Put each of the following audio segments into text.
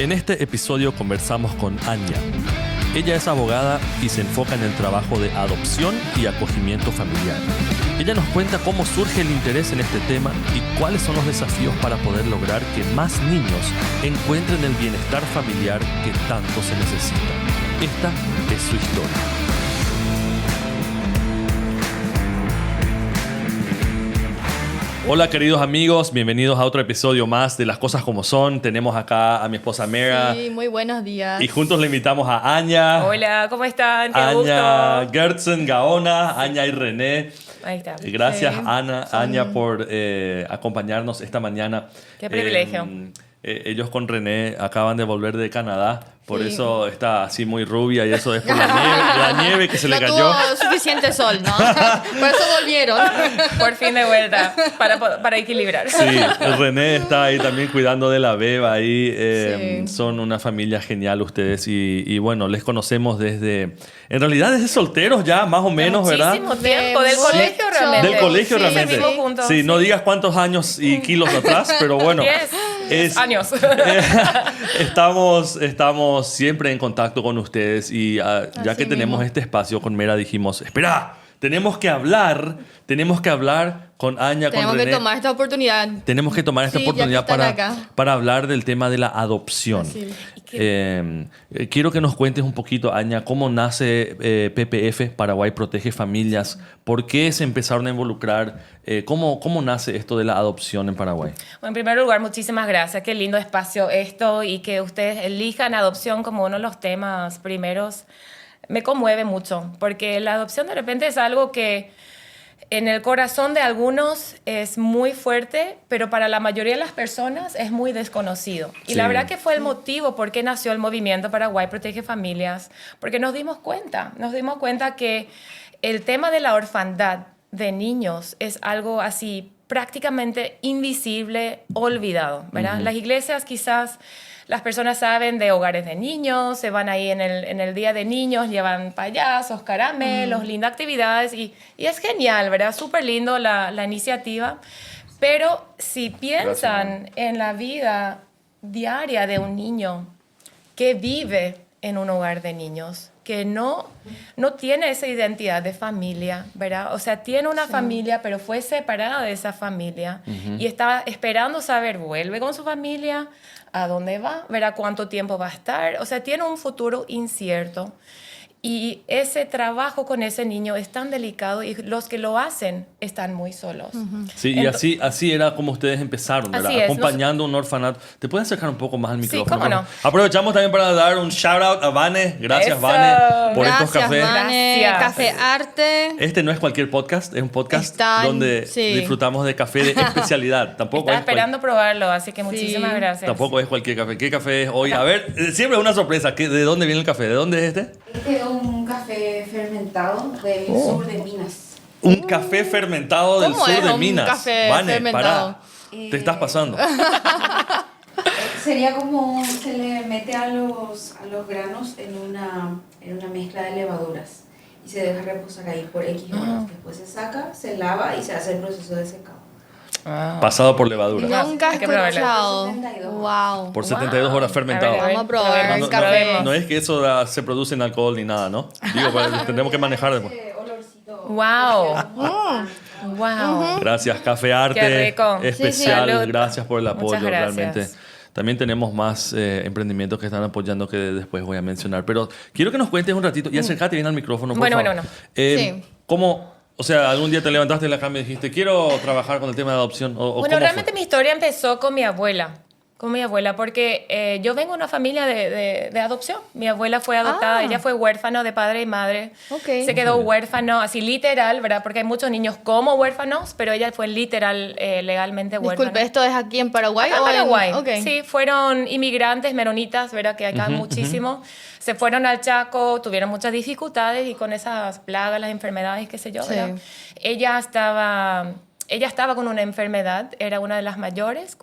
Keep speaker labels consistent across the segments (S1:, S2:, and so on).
S1: En este episodio conversamos con Anya. Ella es abogada y se enfoca en el trabajo de adopción y acogimiento familiar. Ella nos cuenta cómo surge el interés en este tema y cuáles son los desafíos para poder lograr que más niños encuentren el bienestar familiar que tanto se necesita. Esta es su historia. Hola queridos amigos, bienvenidos a otro episodio más de Las Cosas Como Son. Tenemos acá a mi esposa Mera.
S2: Sí, muy buenos días.
S1: Y juntos le invitamos a Anya.
S3: Hola, ¿cómo están? Qué
S1: Anya
S3: gusto.
S1: Gertzen Gaona, Anya y René.
S3: Ahí está.
S1: Gracias
S2: Sí.
S1: Anya por acompañarnos esta mañana.
S3: Qué privilegio.
S1: Ellos con René acaban de volver de Canadá, por
S2: Sí.
S1: eso está así muy rubia y eso es por la nieve que se le
S2: No
S1: cayó.
S2: tuvo suficiente sol, ¿no? Por eso volvieron.
S3: Por fin de vuelta, para equilibrar.
S1: Sí, René está ahí también cuidando de la beba ahí.
S2: Sí.
S1: Son una familia genial ustedes y bueno, les conocemos desde, en realidad desde solteros ya, más o menos, ¿verdad?
S3: Muchísimo tiempo, del
S2: Sí.
S3: colegio realmente.
S1: Del colegio
S2: Sí,
S1: realmente.
S3: Servimos juntos.
S1: Sí, no digas cuántos años y kilos atrás, pero bueno.
S3: 10 años.
S1: Estamos siempre en contacto con ustedes y ya
S2: Así
S1: que tenemos
S2: mismo.
S1: este espacio con Mera dijimos, espera, tenemos que hablar con Anya,
S2: Tenemos
S1: con
S2: que
S1: René.
S2: tomar esta oportunidad.
S1: Tenemos que tomar esta
S2: Sí, ya que
S1: oportunidad
S2: están acá.
S1: para hablar del tema de la adopción.
S2: Así.
S1: Quiero que nos cuentes un poquito, Anya, cómo nace PPF, Paraguay Protege Familias, por qué se empezaron a involucrar, cómo nace esto de la adopción en Paraguay.
S3: Bueno, en primer lugar, muchísimas gracias. Qué lindo espacio esto y que ustedes elijan adopción como uno de los temas primeros. Me conmueve mucho porque la adopción de repente es algo que en el corazón de algunos es muy fuerte, pero para la mayoría de las personas es muy desconocido. Y
S1: Sí.
S3: la verdad que fue el motivo por qué nació el movimiento Paraguay Protege Familias, porque nos dimos cuenta que el tema de la orfandad de niños es algo así prácticamente invisible, olvidado, ¿verdad? Las iglesias quizás... Las personas saben de hogares de niños, se van ahí en el día de niños, llevan payasos, caramelos, lindas actividades y es genial, ¿verdad? Súper lindo la iniciativa. Pero si piensan en la vida diaria de un niño que vive en un hogar de niños, que no tiene esa identidad de familia, ¿verdad? O sea, tiene una familia, pero fue separada de esa familia y está esperando saber, vuelve con su familia, a dónde va, verá cuánto tiempo va a estar. O sea, tiene un futuro incierto. Y ese trabajo con ese niño es tan delicado y los que lo hacen están muy solos.
S1: Sí, y así era como ustedes empezaron, ¿verdad?
S3: Así es.
S1: Acompañando un orfanato. ¿Te puedes acercar un poco más al micrófono?
S3: cómo no.
S1: Aprovechamos también para dar un shout out a Vane. Gracias,
S3: Eso.
S1: Vane, por estos
S2: Gracias,
S1: cafés.
S2: Vane.
S3: Gracias.
S2: Café Arte.
S1: Este no es cualquier podcast, es un podcast
S2: Están,
S1: donde
S2: sí.
S1: disfrutamos de café de especialidad. Tampoco
S3: Estaba
S1: es
S3: esperando probarlo, así que muchísimas gracias.
S1: Tampoco es cualquier café. ¿Qué café es hoy? A ver, siempre es una sorpresa. ¿De dónde viene el café? ¿De dónde es este?
S4: Este es un café fermentado del sur de Minas.
S1: Un café fermentado del
S2: ¿Cómo
S1: sur
S2: es
S1: de
S2: un
S1: Minas.
S2: café
S1: Vane,
S2: fermentado?
S1: pará. Te estás pasando.
S4: Sería como se le mete a los granos en una mezcla de levaduras y se deja reposar ahí por X horas. Después se saca, se lava y se hace el proceso de secado.
S1: Pasado por levadura.
S2: Nunca he
S3: Hay que probarlo.
S2: escuchado.
S4: 72.
S2: Wow.
S1: Por 72 horas fermentado.
S3: A ver,
S2: Vamos a probar
S3: probemos,
S2: el café.
S3: probemos.
S1: No es que eso se produce en alcohol ni nada, ¿no? Digo, tendremos que manejar después.
S4: Ese olorcito.
S3: Wow. Wow.
S1: Gracias, Café Arte.
S3: Qué rico.
S1: Especial.
S3: Salud.
S1: Gracias por el apoyo,
S3: Muchas gracias.
S1: realmente. También tenemos más emprendimientos que están apoyando que después voy a mencionar. Pero quiero que nos cuentes un ratito y acércate bien al micrófono, por
S3: Bueno,
S1: favor.
S3: bueno.
S2: Sí.
S1: ¿Cómo, o sea, algún día te levantaste de la cama y dijiste, quiero trabajar con el tema de adopción? ¿O
S3: Bueno,
S1: cómo
S3: realmente
S1: fue?
S3: mi historia empezó con mi abuela. Porque yo vengo de una familia de adopción. Mi abuela fue adoptada, ella fue huérfano de padre y madre.
S2: Ok.
S3: Se quedó huérfano, así literal, ¿verdad? Porque hay muchos niños como huérfanos, pero ella fue literal, legalmente huérfana.
S2: Disculpe, ¿esto es aquí en Paraguay?
S3: Acá en
S2: o
S3: Paraguay.
S2: Ok.
S3: Sí, fueron inmigrantes meronitas, ¿verdad? Que acá muchísimo. Se fueron al Chaco, tuvieron muchas dificultades y con esas plagas, las enfermedades, qué sé yo,
S2: Sí.
S3: ¿verdad? Ella estaba con una enfermedad, era una de las mayores,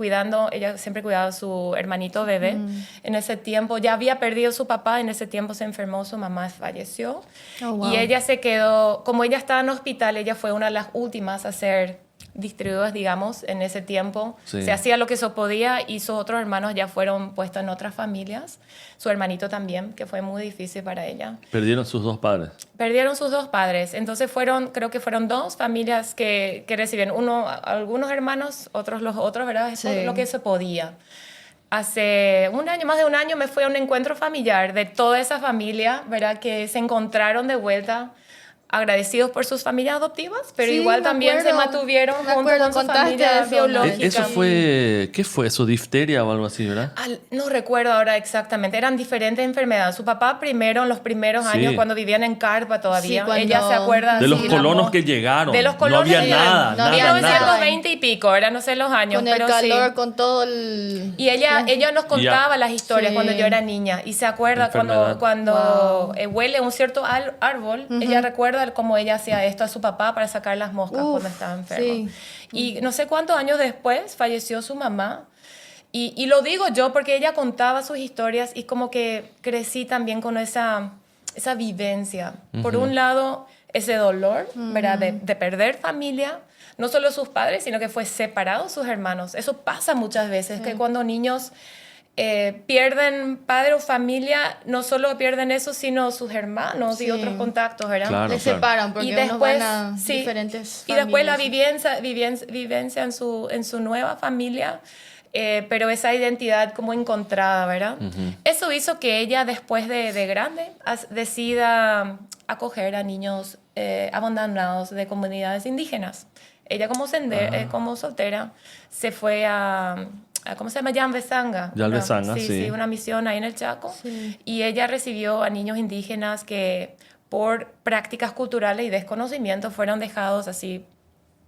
S3: ella siempre cuidaba a su hermanito bebé. En ese tiempo ya había perdido a su papá, en ese tiempo se enfermó, su mamá falleció.
S2: Oh, wow.
S3: Y ella se quedó, como ella estaba en hospital, ella fue una de las últimas a ser distribuidos, digamos, en ese tiempo.
S1: Sí.
S3: Se hacía lo que se podía y sus otros hermanos ya fueron puestos en otras familias. Su hermanito también, que fue muy difícil para ella.
S1: Perdieron sus dos padres.
S3: Perdieron sus dos padres. Entonces creo que fueron dos familias que recibieron. Uno, algunos hermanos, otros los otros, ¿verdad? Es
S2: Sí.
S3: lo que se podía. Hace más de un año, me fui a un encuentro familiar de toda esa familia, ¿verdad? Que se encontraron de vuelta, agradecidos por sus familias adoptivas, pero
S2: Sí,
S3: igual
S2: me
S3: también se
S2: acuerdo.
S3: mantuvieron
S2: Me
S3: junto
S2: acuerdo,
S3: con su
S2: contaste
S3: familia
S2: eso,
S3: biológica.
S1: Eso fue... ¿Qué fue eso? ¿Difteria o algo así, verdad?
S3: No recuerdo ahora exactamente, eran diferentes enfermedades. Su papá primero, en los primeros
S1: Sí.
S3: años, cuando vivían en Carpa todavía,
S2: Sí, cuando-
S3: ella se acuerda...
S1: De los
S3: así,
S1: colonos
S3: la
S1: que llegaron.
S3: De los colonos
S1: no había
S3: que llegaron.
S1: nada,
S2: No
S1: nada,
S2: había
S1: nada.
S3: 1920 y pico, ahora no sé los años,
S2: Con el
S3: pero
S2: calor,
S3: sí.
S2: con todo el...
S3: Y ella nos contaba las historias
S2: Sí.
S3: cuando yo era niña. Y se acuerda
S1: Enfermedad.
S3: cuando
S2: Wow.
S3: huele un cierto árbol, ella recuerda cómo ella hacía esto a su papá para sacar las moscas
S2: Uf,
S3: cuando estaba enfermo.
S2: sí.
S3: Y no sé cuántos años después falleció su mamá. Y lo digo yo porque ella contaba sus historias y como que crecí también con esa vivencia. Por un lado, ese dolor, ¿verdad? De perder familia, no solo sus padres, sino que fue separado sus hermanos. Eso pasa muchas veces, que cuando niños pierden padre o familia, no solo pierden eso, sino sus hermanos y
S2: Sí.
S3: otros contactos, ¿verdad?
S1: Claro.
S2: Les separan porque
S3: Y
S2: unos
S3: después,
S2: van a
S3: sí,
S2: diferentes
S3: y después la
S2: familias.
S3: vivencia en su nueva familia, pero esa identidad como encontrada, ¿verdad? Eso hizo que ella después de grande decida acoger a niños abandonados de comunidades indígenas. Ella como soltera se fue a ¿cómo se llama? Llanvesanga.
S1: Llanvesanga, sí.
S3: Una misión ahí en el Chaco.
S2: Sí.
S3: Y ella recibió a niños indígenas que por prácticas culturales y desconocimiento fueron dejados así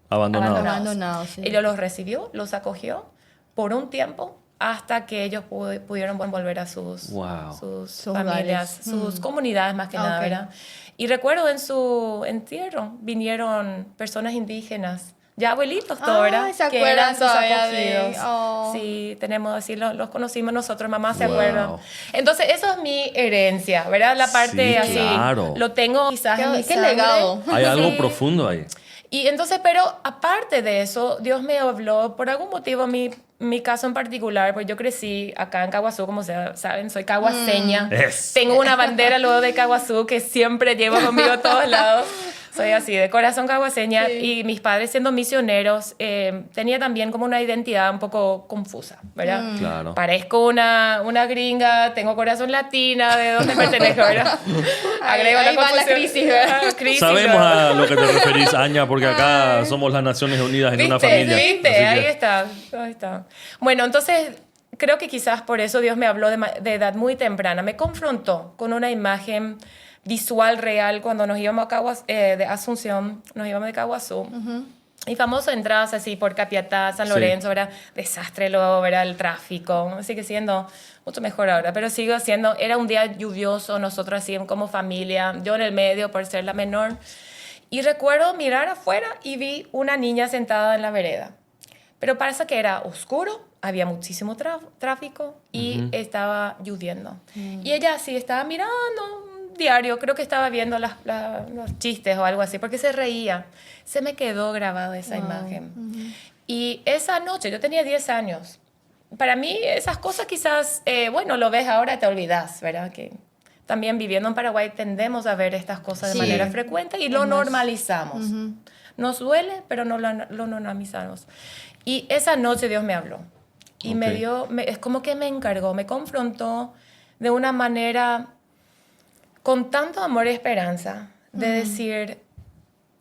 S1: Abandonado.
S2: Abandonados, sí.
S3: Ella los recibió, los acogió por un tiempo hasta que ellos pudieron volver a sus,
S1: Wow.
S3: sus
S2: Sus
S3: familias,
S2: hogares.
S3: sus comunidades más que nada,
S2: Ok.
S3: ¿verdad? Y recuerdo en su entierro vinieron personas indígenas, ya abuelitos todos, ¿verdad?
S2: ¿se
S3: Que
S2: acuerdan
S3: eran sus
S2: todavía de...?
S3: acogidos.
S2: Oh.
S3: Sí, tenemos así, los conocimos nosotros, mamá se
S1: Wow.
S3: acuerda. Entonces, eso es mi herencia, ¿verdad? La parte
S1: Sí,
S3: así,
S1: claro.
S3: lo tengo quizás en mi
S2: Qué
S3: sangre.
S2: legado.
S1: Hay algo
S3: Sí.
S1: profundo ahí.
S3: Y entonces, pero aparte de eso, Dios me habló, por algún motivo, mi caso en particular, pues yo crecí acá en Caguazú, como saben, soy caguaseña. Tengo una bandera luego de Caguazú que siempre llevo conmigo a todos lados. Soy así, de corazón caguaseña.
S2: Sí.
S3: Y mis padres siendo misioneros, tenía también como una identidad un poco confusa, ¿verdad?
S1: Claro.
S3: Parezco una gringa, tengo corazón latina, ¿de dónde pertenezco, verdad? Agrego
S2: Ahí va la
S3: confusión.
S2: crisis, ¿verdad?
S3: Crisis,
S1: Sabemos
S3: ¿verdad?
S1: a lo que te referís, Aña, porque acá somos las Naciones Unidas en una
S3: ¿Viste?
S1: familia.
S3: ¿Viste?
S1: Así que-
S3: Ahí está. Bueno, entonces creo que quizás por eso Dios me habló de edad muy temprana. Me confrontó con una imagen visual real cuando nos íbamos de Asunción, nos íbamos de Caguazú. Y famoso entradas así por Capiatá, San
S1: Sí.
S3: Lorenzo, ¿verdad? Desastre luego, ¿verdad? El tráfico. Sigue siendo mucho mejor ahora, pero sigo siendo... Era un día lluvioso, nosotros así como familia, yo en el medio por ser la menor. Y recuerdo mirar afuera y vi una niña sentada en la vereda. Pero parece que era oscuro, había muchísimo tráfico y estaba lloviendo. Y ella así estaba mirando un diario, creo que estaba viendo los chistes o algo así, porque se reía. Se me quedó grabada esa imagen. Y esa noche, yo tenía 10 años. Para mí esas cosas quizás, bueno, lo ves ahora, te olvidas, ¿verdad? Que también viviendo en Paraguay tendemos a ver estas cosas
S2: Sí.
S3: de manera frecuente y lo
S2: Es más-
S3: normalizamos. Nos duele, pero no lo normalizamos. Y esa noche Dios me habló. Y
S1: Ok.
S3: me dio, es como que me encargó, me confrontó de una manera con tanto amor y esperanza de decir,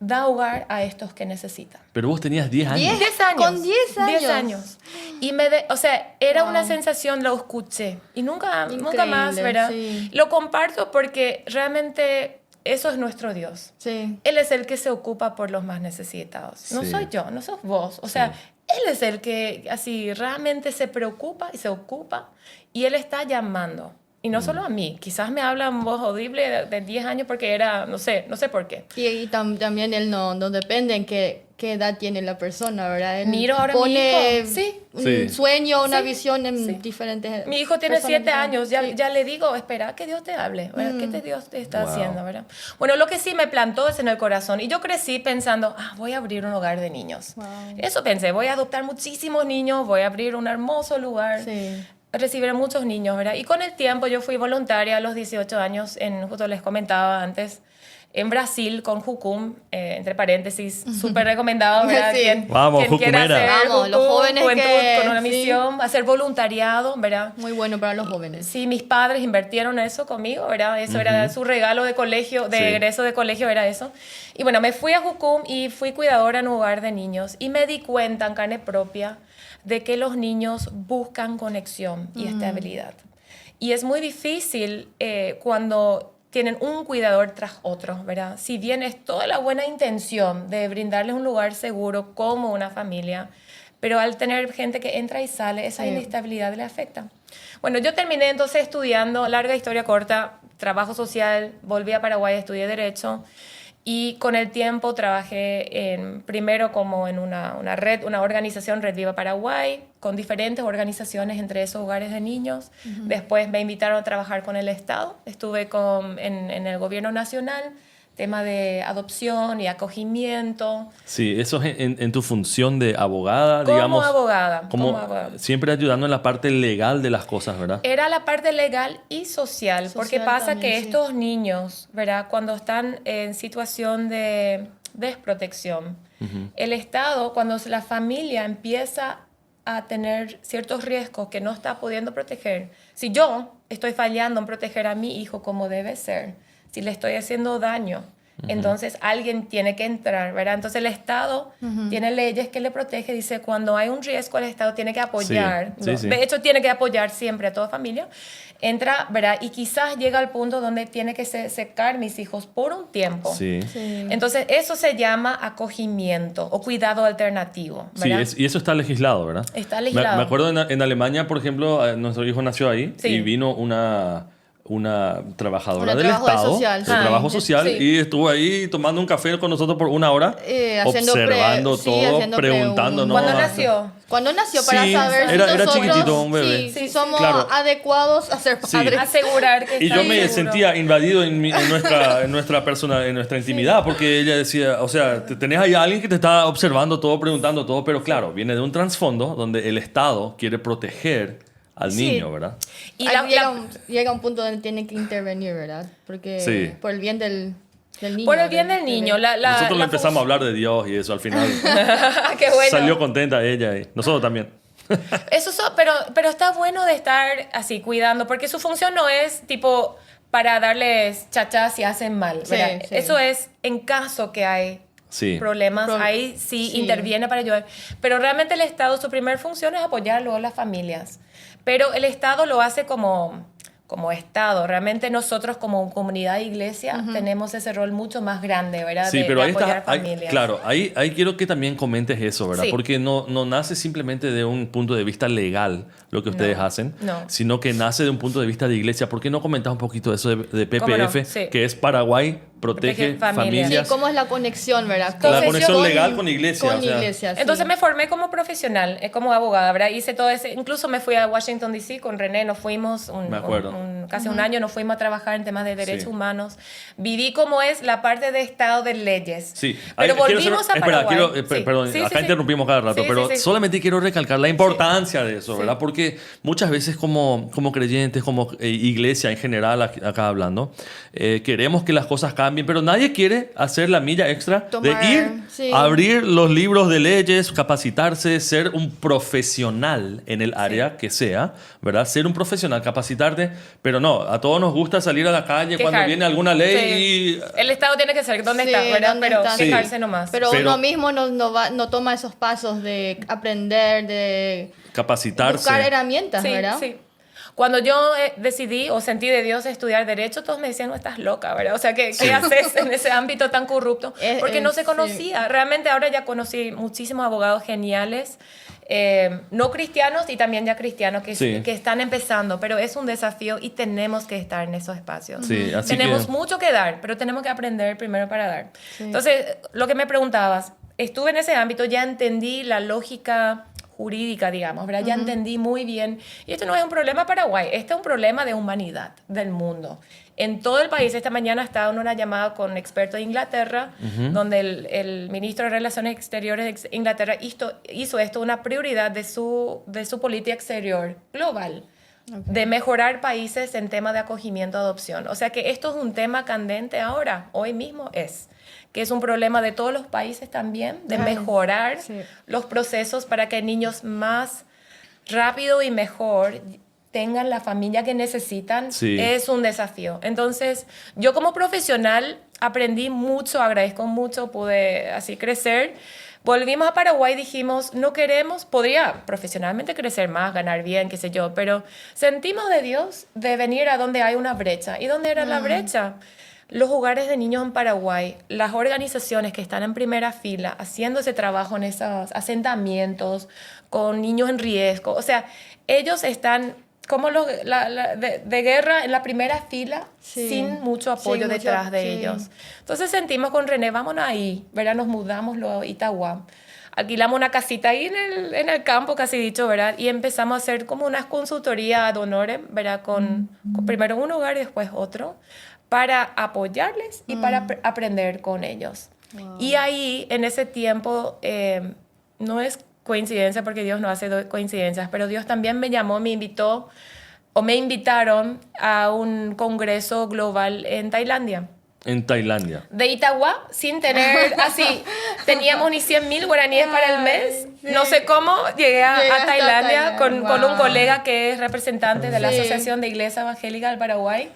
S3: da hogar a estos que necesitan.
S1: Pero vos tenías 10 años.
S3: 10 años.
S2: Con 10 años.
S3: 10 años. Y o sea, era
S2: Wow.
S3: una sensación, lo escuché. Y nunca más,
S2: Increíble,
S3: ¿verdad?
S2: sí.
S3: Lo comparto porque realmente eso es nuestro Dios.
S2: Sí.
S3: Él es el que se ocupa por los más necesitados. No
S1: Sí.
S3: soy yo, no sos vos. O sea, Él es el que así realmente se preocupa y se ocupa. Y Él está llamando. Y no solo a mí. Quizás me habla en voz audible de 10 años porque era, no sé por qué.
S2: Y también él no depende en que qué edad tiene la persona, ¿verdad? Él
S3: Miro ahora mi
S2: pone
S3: hijo, sí.
S2: un sueño, una
S3: Sí,
S2: visión en
S3: sí.
S2: diferentes.
S3: Mi hijo tiene
S2: personas
S3: 7
S2: diferentes.
S3: años,
S2: Sí.
S3: ya le digo, espera que Dios te hable, ¿verdad? ¿Qué Dios te está haciendo, verdad? Bueno, lo que sí me plantó es en el corazón y yo crecí pensando, voy a abrir un hogar de niños.
S2: Wow.
S3: Eso pensé, voy a adoptar muchísimos niños, voy a abrir un hermoso lugar.
S2: Sí.
S3: Recibir a muchos niños, ¿verdad? Y con el tiempo yo fui voluntaria a los 18 años, justo les comentaba antes, en Brasil con Jucum, entre paréntesis, súper recomendado, ¿verdad?
S2: Sí.
S1: Vamos,
S3: quien quiera
S1: Jucumera.
S3: hacer
S2: Vamos, los
S3: Jucum,
S2: jóvenes
S3: juventud
S2: que-
S3: con una
S2: sí.
S3: misión, hacer voluntariado, ¿verdad?
S2: Muy bueno para los jóvenes.
S3: Sí, mis padres invirtieron eso conmigo, ¿verdad? Eso era su regalo de colegio, de
S1: Sí.
S3: egreso de colegio, era eso. Y bueno, me fui a Jucum y fui cuidadora en un hogar de niños y me di cuenta en carne propia de que los niños buscan conexión y estabilidad. Y es muy difícil cuando tienen un cuidador tras otro, ¿verdad? Si bien es toda la buena intención de brindarles un lugar seguro como una familia, pero al tener gente que entra y sale, esa
S2: Sí.
S3: inestabilidad le afecta. Bueno, yo terminé entonces estudiando, larga historia corta, trabajo social, volví a Paraguay, estudié Derecho y con el tiempo trabajé primero como en una red, una organización, Red Viva Paraguay, con diferentes organizaciones entre esos hogares de niños. Después me invitaron a trabajar con el Estado, estuve en el gobierno nacional, tema de adopción y acogimiento.
S1: Sí, eso es en tu función de abogada,
S3: Como
S1: digamos.
S3: abogada,
S1: Como
S3: como abogada.
S1: siempre ayudando en la parte legal de las cosas, ¿verdad?
S3: Era la parte legal y social, porque
S2: Social
S3: pasa
S2: también,
S3: que
S2: sí.
S3: estos niños, ¿verdad? Cuando están en situación de desprotección, el Estado, cuando la familia empieza a tener ciertos riesgos que no está pudiendo proteger, si yo estoy fallando en proteger a mi hijo como debe ser, si le estoy haciendo daño, entonces alguien tiene que entrar, ¿verdad? Entonces el Estado tiene leyes que le protege, dice, cuando hay un riesgo el Estado tiene que apoyar,
S1: Sí,
S3: ¿no?
S1: sí.
S3: De hecho tiene que apoyar siempre a toda familia, entra, ¿verdad? Y quizás llega al punto donde tiene que secar mis hijos por un tiempo.
S1: Sí.
S2: Sí.
S3: Entonces eso se llama acogimiento o cuidado alternativo,
S1: Sí,
S3: ¿verdad?
S1: y eso está legislado, ¿verdad?
S3: Está legislado.
S1: Me acuerdo en Alemania, por ejemplo, nuestro hijo nació ahí
S3: Sí.
S1: y vino una trabajadora
S2: Una
S1: del
S2: trabajo de
S1: Estado,
S2: social,
S1: de
S2: sí.
S1: trabajo social,
S3: Sí.
S1: y estuvo ahí tomando un café con nosotros por 1 hora,
S2: Haciendo
S1: observando
S2: sí,
S1: todo,
S2: haciendo
S1: preguntando.
S2: preguntas.
S3: ¿Cuándo nació?
S2: Cuando nació, para
S1: Sí,
S2: saber si
S1: era
S2: nosotros
S1: chiquitito, un bebé.
S2: si
S3: Sí,
S2: somos
S1: claro.
S2: adecuados a ser
S1: Sí.
S2: padres.
S3: Asegurar que
S1: Y
S3: está
S1: yo me
S3: seguro.
S1: sentía invadido en nuestra persona, en nuestra intimidad, porque ella decía, o sea, tenés ahí a alguien que te está observando todo, preguntando todo, pero claro, viene de un trasfondo donde el Estado quiere proteger al
S2: Sí.
S1: niño, ¿verdad?
S3: Y
S2: Ahí llega un punto donde tiene que intervenir, ¿verdad? Porque
S1: Sí.
S2: por el bien del niño.
S3: por el bien del niño,
S2: bebé.
S1: Nosotros le empezamos a hablar de Dios y eso al final
S3: Qué bueno.
S1: salió contenta ella y nosotros también.
S3: Eso pero está bueno de estar así cuidando, porque su función no es tipo para darles chachas si hacen mal,
S2: Sí,
S3: ¿verdad?
S2: sí.
S3: Eso es en caso que hay
S1: Sí.
S3: problemas,
S2: Pro-
S3: ahí sí,
S2: sí.
S3: interviene para ayudar. Pero realmente el Estado, su primera función es apoyar luego a las familias. Pero el Estado lo hace como Estado. Realmente nosotros como comunidad de iglesia tenemos ese rol mucho más grande, ¿verdad?
S1: Sí,
S3: de
S1: pero ahí
S3: apoyar
S1: está,
S3: familias.
S1: claro, ahí quiero que también comentes eso, ¿verdad?
S3: Sí.
S1: Porque no nace simplemente de un punto de vista legal lo que ustedes hacen,
S3: no.
S1: sino que nace de un punto de vista de iglesia. ¿Por qué no comentas un poquito de eso de
S3: ¿Cómo no?
S1: PPF,
S3: Sí.
S1: que es Paraguay Protege
S3: Protege familias.
S1: Familias?
S2: Sí, ¿cómo es la conexión, verdad?
S1: La
S3: Entonces,
S1: conexión
S3: yo-
S1: legal con iglesia.
S2: Con
S1: o sea,
S2: iglesia, sí.
S3: Entonces me formé como profesional, como abogada, ¿verdad? Hice todo ese, incluso me fui a Washington D.C. con René, nos fuimos
S1: Me acuerdo.
S3: casi un año, nos fuimos a trabajar en temas de derechos
S1: Sí.
S3: humanos. Viví cómo es la parte de Estado de leyes.
S1: Sí,
S3: Pero
S1: quiero
S3: volvimos a
S1: espera,
S3: Paraguay. Sí.
S1: perdón,
S3: Sí,
S1: acá
S3: sí, sí.
S1: interrumpimos cada rato,
S3: Sí,
S1: pero
S3: sí, sí.
S1: solamente quiero recalcar la importancia de eso,
S3: Sí.
S1: ¿verdad? Porque muchas veces como creyentes, como iglesia en general, acá hablando, queremos que las cosas cambien, pero nadie quiere hacer la milla extra
S2: Tomar,
S1: de ir
S2: sí.
S1: a abrir los libros de leyes, capacitarse, ser un profesional en el área que sea, ¿verdad? Ser un profesional, capacitarte, pero no, a todos nos gusta salir a la calle cuando
S3: Quejar.
S1: viene alguna ley
S3: Sí.
S1: y...
S3: El Estado tiene que ser ¿dónde
S2: Sí,
S3: está? ¿Verdad?
S2: ¿dónde
S3: Pero
S2: está?
S3: quejarse
S1: Sí.
S3: nomás.
S2: Pero
S1: Pero-
S2: uno mismo no toma esos pasos de aprender, de
S1: Capacitarse.
S2: buscar herramientas,
S3: Sí,
S2: ¿verdad?
S3: sí. Cuando yo decidí o sentí de Dios estudiar Derecho, todos me decían, no, estás loca, ¿verdad? O sea, ¿qué haces en ese ámbito tan corrupto? Porque no se
S2: Sí.
S3: conocía. Realmente ahora ya conocí muchísimos abogados geniales, no cristianos y también ya cristianos
S1: Sí.
S3: que están empezando, pero es un desafío y tenemos que estar en esos espacios.
S1: Sí, así
S3: tenemos
S1: que-
S3: mucho que dar, pero tenemos que aprender primero para dar. Entonces, lo que me preguntabas, estuve en ese ámbito, ya entendí la lógica jurídica, digamos, ¿verdad? Ya entendí muy bien. Y esto no es un problema de Paraguay, este es un problema de humanidad, del mundo. En todo el país, esta mañana estaba en una llamada con expertos de Inglaterra, donde el ministro de Relaciones Exteriores de Inglaterra hizo esto una prioridad de su política exterior global. De mejorar países en tema de acogimiento, adopción. O sea que esto es un tema candente ahora, hoy mismo que es un problema de todos los países también, de mejorar los procesos para que niños más rápido y mejor tengan la familia que necesitan. Es un desafío. Entonces, yo como profesional aprendí mucho, agradezco mucho, pude así crecer. Volvimos a Paraguay y dijimos, no queremos, podría profesionalmente crecer más, ganar bien, qué sé yo, pero sentimos de Dios de venir a donde hay una brecha. ¿Y dónde era la brecha? Los hogares de niños en Paraguay, las organizaciones que están en primera fila haciendo ese trabajo en esos asentamientos con niños en riesgo. O sea, ellos están como de guerra en la primera fila sin mucho apoyo detrás de ellos. Entonces sentimos con René, vámonos ahí, ¿verdad? Nos mudamos luego a Itagua. Alquilamos una casita ahí en el campo, casi dicho, ¿verdad? Y empezamos a hacer como una consultoría ad honorem, ¿verdad? Con primero un hogar y después otro, para apoyarles y para aprender con ellos. Wow. Y ahí, en ese tiempo, no es coincidencia porque Dios no hace coincidencias, pero Dios también me llamó, me invitó o me invitaron a un congreso global en Tailandia.
S1: En Tailandia.
S3: De Itagua, sin tener así, teníamos ni 100.000 guaraníes para el mes. Sí. No sé cómo llegué a Tailandia con un colega que es representante de la Asociación de Iglesia Evangélica del Paraguay.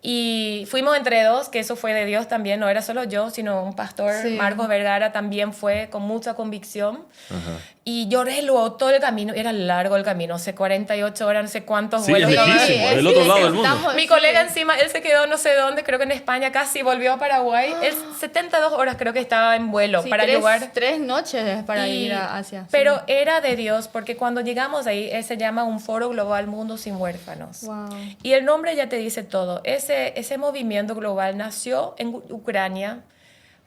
S3: Y fuimos entre dos, que eso fue de Dios también, no era solo yo, sino un pastor, Marcos Vergara, también fue con mucha convicción. Y lloré luego todo el camino, era largo el camino, no sé, 48 horas, no sé cuántos vuelos.
S1: Sí, es lejísimo, del otro lado del mundo.
S3: Mi colega encima, él se quedó no sé dónde, creo que en España, casi volvió a Paraguay. Él 72 horas creo que estaba en vuelo para llegar.
S2: 3 noches para ir a Asia.
S3: Pero era de Dios, porque cuando llegamos ahí, se llama un Foro Global Mundo Sin Huérfanos.
S2: Wow.
S3: Y el nombre ya te dice todo. Ese movimiento global nació en Ucrania.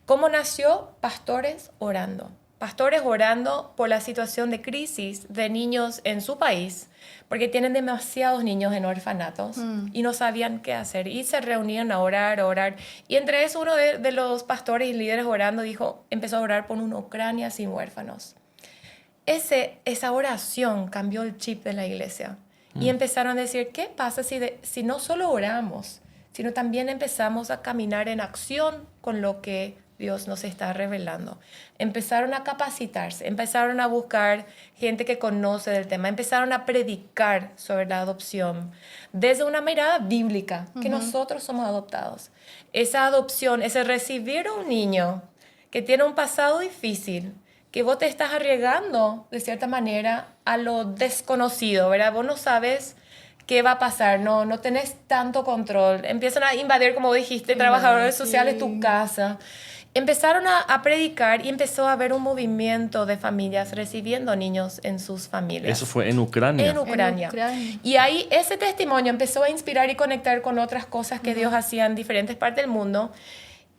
S3: ¿Cómo nació? Pastores orando. Pastores orando por la situación de crisis de niños en su país, porque tienen demasiados niños en orfanatos y no sabían qué hacer. Y se reunían a orar. Y entre eso uno de los pastores y líderes orando empezó a orar por una Ucrania sin huérfanos. Esa oración cambió el chip de la iglesia. Y empezaron a decir, ¿qué pasa si no solo oramos, sino también empezamos a caminar en acción con lo que Dios nos está revelando? Empezaron a capacitarse, empezaron a buscar gente que conoce del tema, empezaron a predicar sobre la adopción desde una mirada bíblica, que nosotros somos adoptados. Esa adopción, ese recibir a un niño que tiene un pasado difícil, que vos te estás arriesgando de cierta manera a lo desconocido, ¿verdad? Vos no sabes qué va a pasar, no tenés tanto control. Empiezan a invadir, como dijiste, trabajadores sociales tu casa. Empezaron a predicar y empezó a haber un movimiento de familias recibiendo niños en sus familias.
S1: ¿Eso fue en Ucrania?
S3: En Ucrania. Y ahí ese testimonio empezó a inspirar y conectar con otras cosas que Dios hacía en diferentes partes del mundo.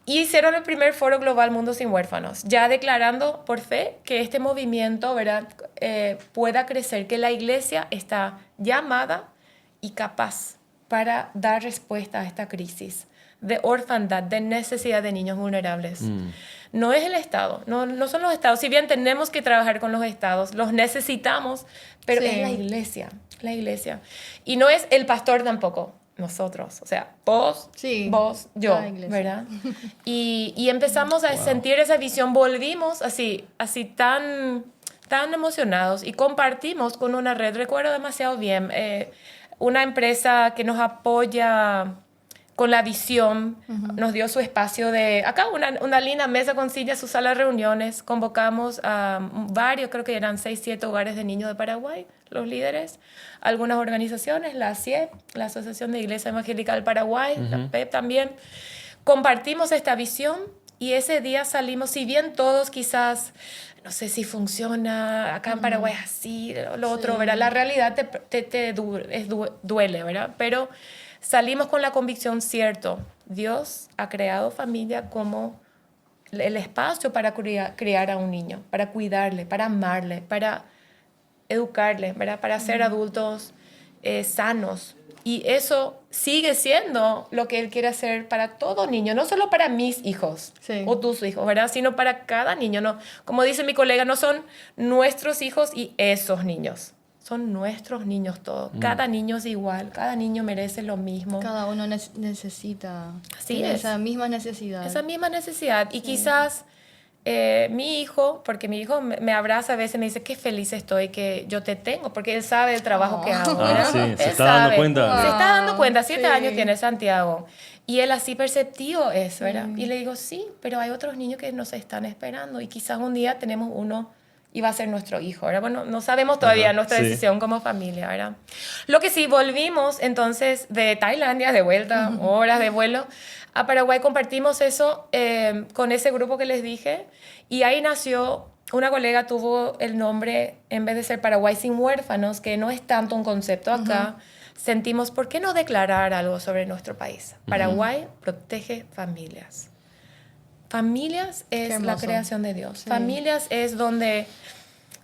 S3: Y hicieron el primer Foro Global Mundo Sin Huérfanos, ya declarando por fe que este movimiento, ¿verdad?, pueda crecer, que la iglesia está llamada y capaz para dar respuesta a esta crisis de orfandad, de necesidad de niños vulnerables. No es el Estado, no son los Estados. Si bien tenemos que trabajar con los Estados, los necesitamos, pero es la iglesia. Y no es el pastor tampoco, nosotros. O sea, vos, yo, ¿verdad? Y empezamos a sentir esa visión, volvimos así tan emocionados y compartimos con una red, recuerdo demasiado bien, una empresa que nos apoya con la visión, nos dio su espacio de, acá una linda mesa con sillas, su sala de reuniones, convocamos a varios, creo que eran 6, 7 hogares de niños de Paraguay, los líderes, algunas organizaciones, la ACIEP, la Asociación de Iglesia Evangélica del Paraguay, la PEP también, compartimos esta visión y ese día salimos, si bien todos quizás, no sé si funciona acá en Paraguay así, lo otro, ¿verdad? La realidad duele, ¿verdad? Pero salimos con la convicción, cierto, Dios ha creado familia como el espacio para criar a un niño, para cuidarle, para amarle, para educarle, ¿verdad? Para ser adultos sanos. Y eso sigue siendo lo que Él quiere hacer para todo niño, no solo para mis hijos o tus hijos, ¿verdad? Sino para cada niño. No, como dice mi colega, no son nuestros hijos y esos niños. Son nuestros niños todos. Cada niño es igual, cada niño merece lo mismo.
S2: Cada uno necesita
S3: esa
S2: misma necesidad.
S3: Esa misma necesidad. Y quizás mi hijo, porque mi hijo me abraza a veces y me dice qué feliz estoy que yo te tengo, porque él sabe el trabajo que hago.
S1: Sí, se
S3: Él
S1: está dando
S3: sabe.
S1: cuenta.
S3: Se está dando cuenta, 7
S2: Sí.
S3: años tiene Santiago. Y él así perceptivo es, ¿verdad? Y le digo, sí, pero hay otros niños que nos están esperando y quizás un día tenemos uno y va a ser nuestro hijo, ¿verdad? Bueno, no sabemos todavía nuestra decisión como familia, ¿verdad? Lo que sí, volvimos entonces de Tailandia, de vuelta, horas de vuelo, a Paraguay. Compartimos eso con ese grupo que les dije y ahí nació, una colega tuvo el nombre, en vez de ser Paraguay sin huérfanos, que no es tanto un concepto acá, sentimos, ¿por qué no declarar algo sobre nuestro país? Paraguay protege familias. Familias es la creación de Dios. Sí. Familias es donde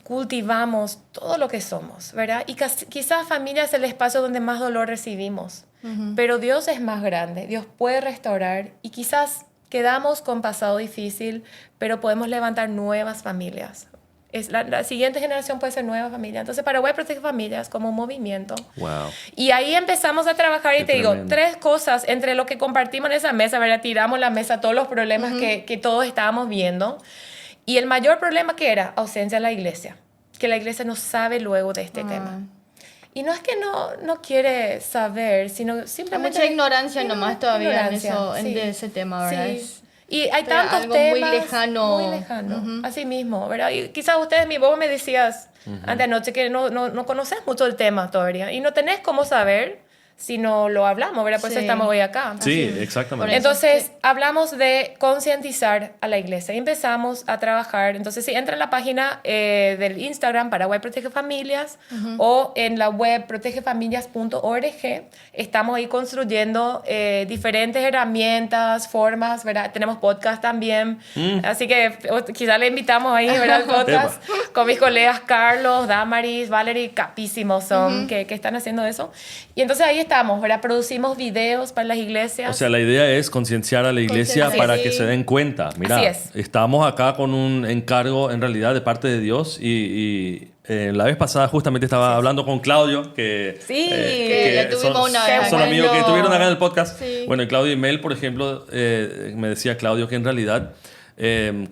S3: cultivamos todo lo que somos, ¿verdad? Y quizás familia es el espacio donde más dolor recibimos. Pero Dios es más grande. Dios puede restaurar y quizás quedamos con pasado difícil, pero podemos levantar nuevas familias. La siguiente generación puede ser nueva familia. Entonces, Paraguay protege familias como un movimiento.
S1: Wow.
S3: Y ahí empezamos a trabajar y
S1: Qué
S3: te digo,
S1: tremendo.
S3: 3 cosas entre lo que compartimos en esa mesa, ¿verdad? Tiramos la mesa todos los problemas que todos estábamos viendo. Y el mayor problema que era ausencia de la iglesia. Que la iglesia no sabe luego de este tema. Y no es que no quiere saber, sino
S2: Hay
S3: simplemente...
S2: mucha ignorancia nomás todavía
S3: ignorancia,
S2: de ese tema, ¿verdad?
S3: Sí. Y hay
S2: Pero
S3: tantos
S2: algo
S3: temas
S2: muy lejano.
S3: muy lejano, así mismo, ¿verdad? Y quizás ustedes, vos me decías anoche que no conoces mucho el tema todavía y no tenés cómo saber si no lo hablamos, ¿verdad? Por eso estamos hoy acá.
S1: Sí, exactamente.
S3: Entonces, hablamos de concientizar a la iglesia y empezamos a trabajar. Entonces, si entra en la página del Instagram Paraguay Protege Familias o en la web protegefamilias.org, estamos ahí construyendo diferentes herramientas, formas, ¿verdad? Tenemos podcast también. Así que quizás le invitamos ahí, ¿verdad? Al podcast con mis colegas Carlos, Damaris, Valerie, capísimos son, que están haciendo eso. Y entonces ahí estamos, ¿verdad? Producimos videos para las iglesias.
S1: O sea, la idea es concienciar a la iglesia para que se den cuenta. Mira,
S3: Así es.
S1: estamos acá con un encargo en realidad de parte de Dios y la vez pasada justamente estaba hablando con Claudio, que
S2: que le tuvimos una vez.
S1: son amigos que estuvieron acá en el podcast.
S2: Sí.
S1: Bueno, y Claudio y Mel, por ejemplo, me decía Claudio que en realidad...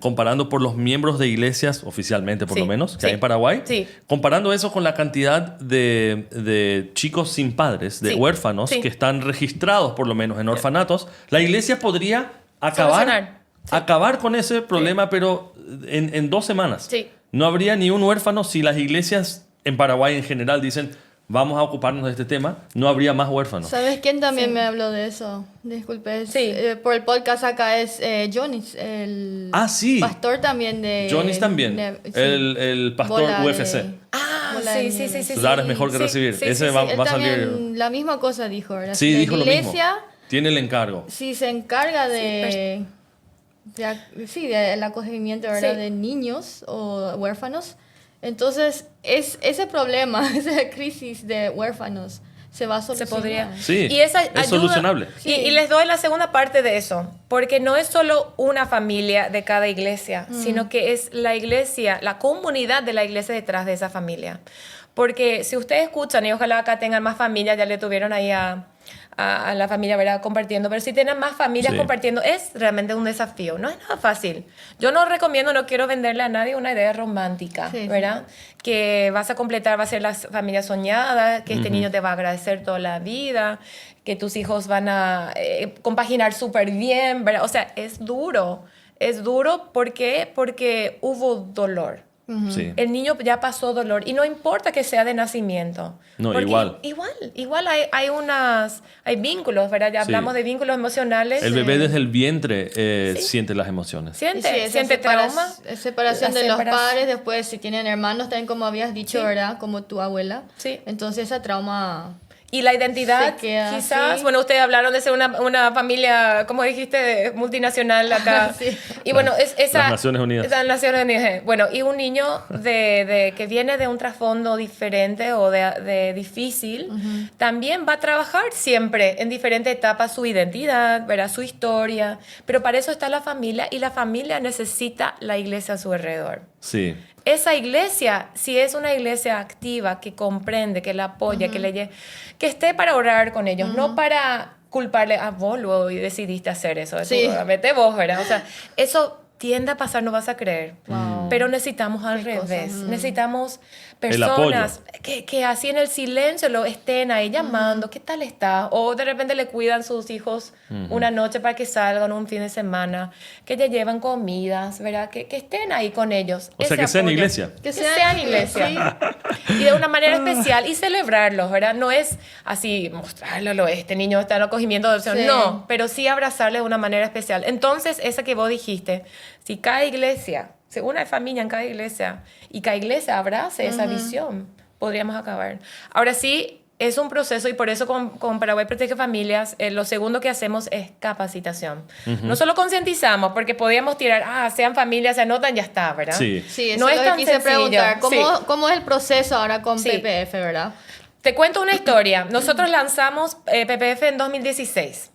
S1: comparando por los miembros de iglesias, oficialmente por lo menos, que hay en Paraguay, comparando eso con la cantidad de chicos sin padres, de huérfanos, que están registrados por lo menos en orfanatos, la iglesia podría acabar con ese problema, pero en 2 semanas.
S3: Sí.
S1: No habría ni un huérfano si las iglesias en Paraguay en general dicen... Vamos a ocuparnos de este tema, no habría más huérfanos.
S2: ¿Sabes quién también me habló de eso? Disculpe, por el podcast acá es Jonis, el pastor también de...
S1: Jonis también, el pastor
S2: Bola
S1: UFC.
S2: sí.
S1: Dar es mejor que recibir. Ese va a salir...
S2: La misma cosa dijo, ¿verdad?
S1: Sí,
S2: la
S1: dijo
S2: iglesia,
S1: lo mismo. Tiene el encargo.
S2: Si se encarga de del acogimiento, ¿verdad? De niños o huérfanos, entonces ese problema, esa crisis de huérfanos se va a solucionar.
S3: Se podría.
S1: Sí,
S3: y esa
S1: es solucionable.
S3: Y les doy la segunda parte de eso, porque no es solo una familia de cada iglesia, sino que es la iglesia, la comunidad de la iglesia detrás de esa familia. Porque si ustedes escuchan, y ojalá acá tengan más familias, ya le tuvieron ahí a la familia, ¿verdad? Compartiendo, pero si tienen más familias compartiendo, es realmente un desafío, no es nada fácil. Yo no recomiendo, no quiero venderle a nadie una idea romántica, ¿verdad? Que vas a completar, va a ser la familia soñada, que este niño te va a agradecer toda la vida, que tus hijos van a compaginar súper bien, ¿verdad? O sea, es duro. ¿Por qué? Porque hubo dolor.
S1: Sí.
S3: El niño ya pasó dolor y no importa que sea de nacimiento.
S1: No,
S3: igual hay vínculos, ¿verdad? Ya hablamos de vínculos emocionales.
S1: El bebé desde el vientre siente las emociones.
S3: Siente trauma.
S2: Separación de los padres, después si tienen hermanos, también como habías dicho, ¿verdad? Como tu abuela.
S3: Sí.
S2: Entonces ese trauma...
S3: Y la identidad,
S2: Se queda
S3: quizás,
S2: así.
S3: bueno, ustedes hablaron de ser una familia, como dijiste, multinacional acá.
S2: Sí.
S3: Y bueno, esa...
S1: Las Naciones Unidas.
S3: Las Naciones Unidas. Bueno, y un niño que viene de un trasfondo diferente o de difícil, también va a trabajar siempre en diferentes etapas su identidad, ¿verdad? Su historia. Pero para eso está la familia y la familia necesita la iglesia a su alrededor.
S1: Sí.
S3: Esa iglesia, si es una iglesia activa, que comprende, que la apoya, que esté para orar con ellos, no para culparle a vos luego y decidiste hacer eso.
S2: Sí.
S3: Vete vos, ¿verdad? O sea, eso tiende a pasar, no vas a creer.
S2: Wow.
S3: Pero necesitamos al
S2: Qué
S3: revés.
S2: cosa.
S3: Necesitamos
S1: El apoyo.
S3: personas que así en el silencio lo estén ahí llamando, ¿qué tal está? O de repente le cuidan sus hijos una noche para que salgan un fin de semana, que le llevan comidas, ¿verdad? Que estén ahí con ellos.
S1: O sea,
S3: Ese
S1: que sean
S3: apoyo.
S1: iglesia.
S3: Que sean iglesia. Y de una manera especial y celebrarlos, ¿verdad? No es así mostrarlo, este niño está en acogimiento de adopción.
S2: Sí.
S3: No, pero sí abrazarle de una manera especial. Entonces, esa que vos dijiste, si cada iglesia, si una familia en cada iglesia, y cada iglesia abrace esa visión, podríamos acabar. Ahora sí, es un proceso y por eso con Paraguay Protege Familias, lo segundo que hacemos es capacitación. No solo concientizamos, porque podíamos tirar, sean familias, se anotan, ya está, ¿verdad?
S1: Sí.
S2: Sí, eso
S3: No
S2: es
S3: es
S2: lo que
S3: tan
S2: quise
S3: sencillo.
S2: preguntar.
S3: Sí.
S2: ¿Cómo es el proceso ahora con
S3: Sí.
S2: PPF, verdad?
S3: Te cuento una historia. Nosotros lanzamos PPF en 2016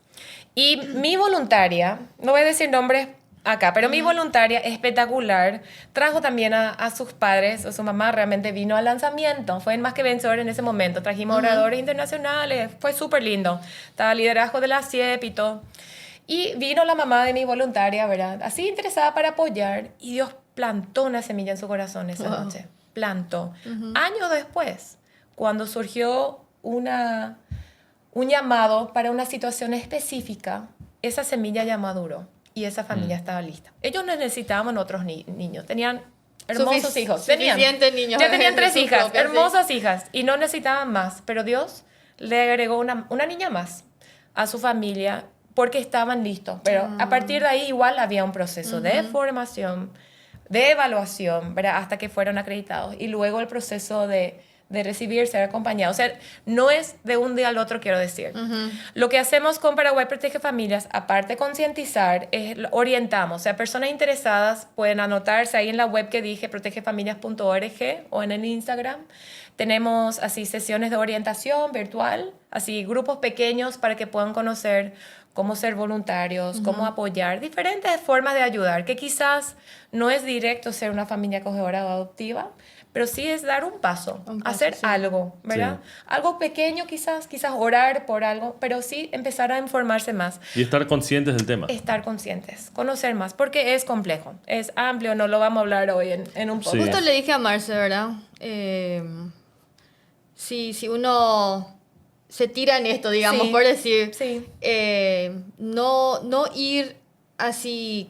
S3: y mi voluntaria, no voy a decir nombres acá, pero mi voluntaria espectacular trajo también a sus padres, o su mamá realmente vino al lanzamiento, fue más que vencedor en ese momento, trajimos oradores internacionales, fue súper lindo, estaba el liderazgo de la CIEP y todo. Y vino la mamá de mi voluntaria, ¿verdad? Así interesada para apoyar y Dios plantó una semilla en su corazón esa noche, plantó. Años después, cuando surgió un llamado para una situación específica, esa semilla ya maduró y esa familia estaba lista. Ellos no necesitaban otros niños, tenían hermosos hijos.
S2: Suficientes niños.
S3: Ya tenían 3
S2: Su
S3: hijas,
S2: propia, sí.
S3: hermosas hijas, y no necesitaban más, pero Dios le agregó una niña más a su familia porque estaban listos. Pero a partir de ahí igual había un proceso de formación, de evaluación, ¿verdad? Hasta que fueron acreditados. Y luego el proceso de recibir, ser acompañado. O sea, no es de un día al otro, quiero decir. Lo que hacemos con Paraguay Protege Familias, aparte de concientizar, es orientamos. O sea, personas interesadas pueden anotarse ahí en la web que dije, protegefamilias.org, o en el Instagram. Tenemos así sesiones de orientación virtual, así grupos pequeños para que puedan conocer cómo ser voluntarios, cómo apoyar, diferentes formas de ayudar, que quizás no es directo ser una familia acogedora o adoptiva, pero sí es dar un paso, hacer algo, ¿verdad?
S1: Sí.
S3: Algo pequeño quizás orar por algo, pero sí empezar a informarse más.
S1: Y estar conscientes del tema.
S3: Estar conscientes, conocer más, porque es complejo, es amplio, no lo vamos a hablar hoy en un podcast.
S1: Sí.
S2: Justo le dije a Marce, ¿verdad? Si uno se tira en esto, digamos,
S3: Sí.
S2: por decir,
S3: Sí.
S2: no ir así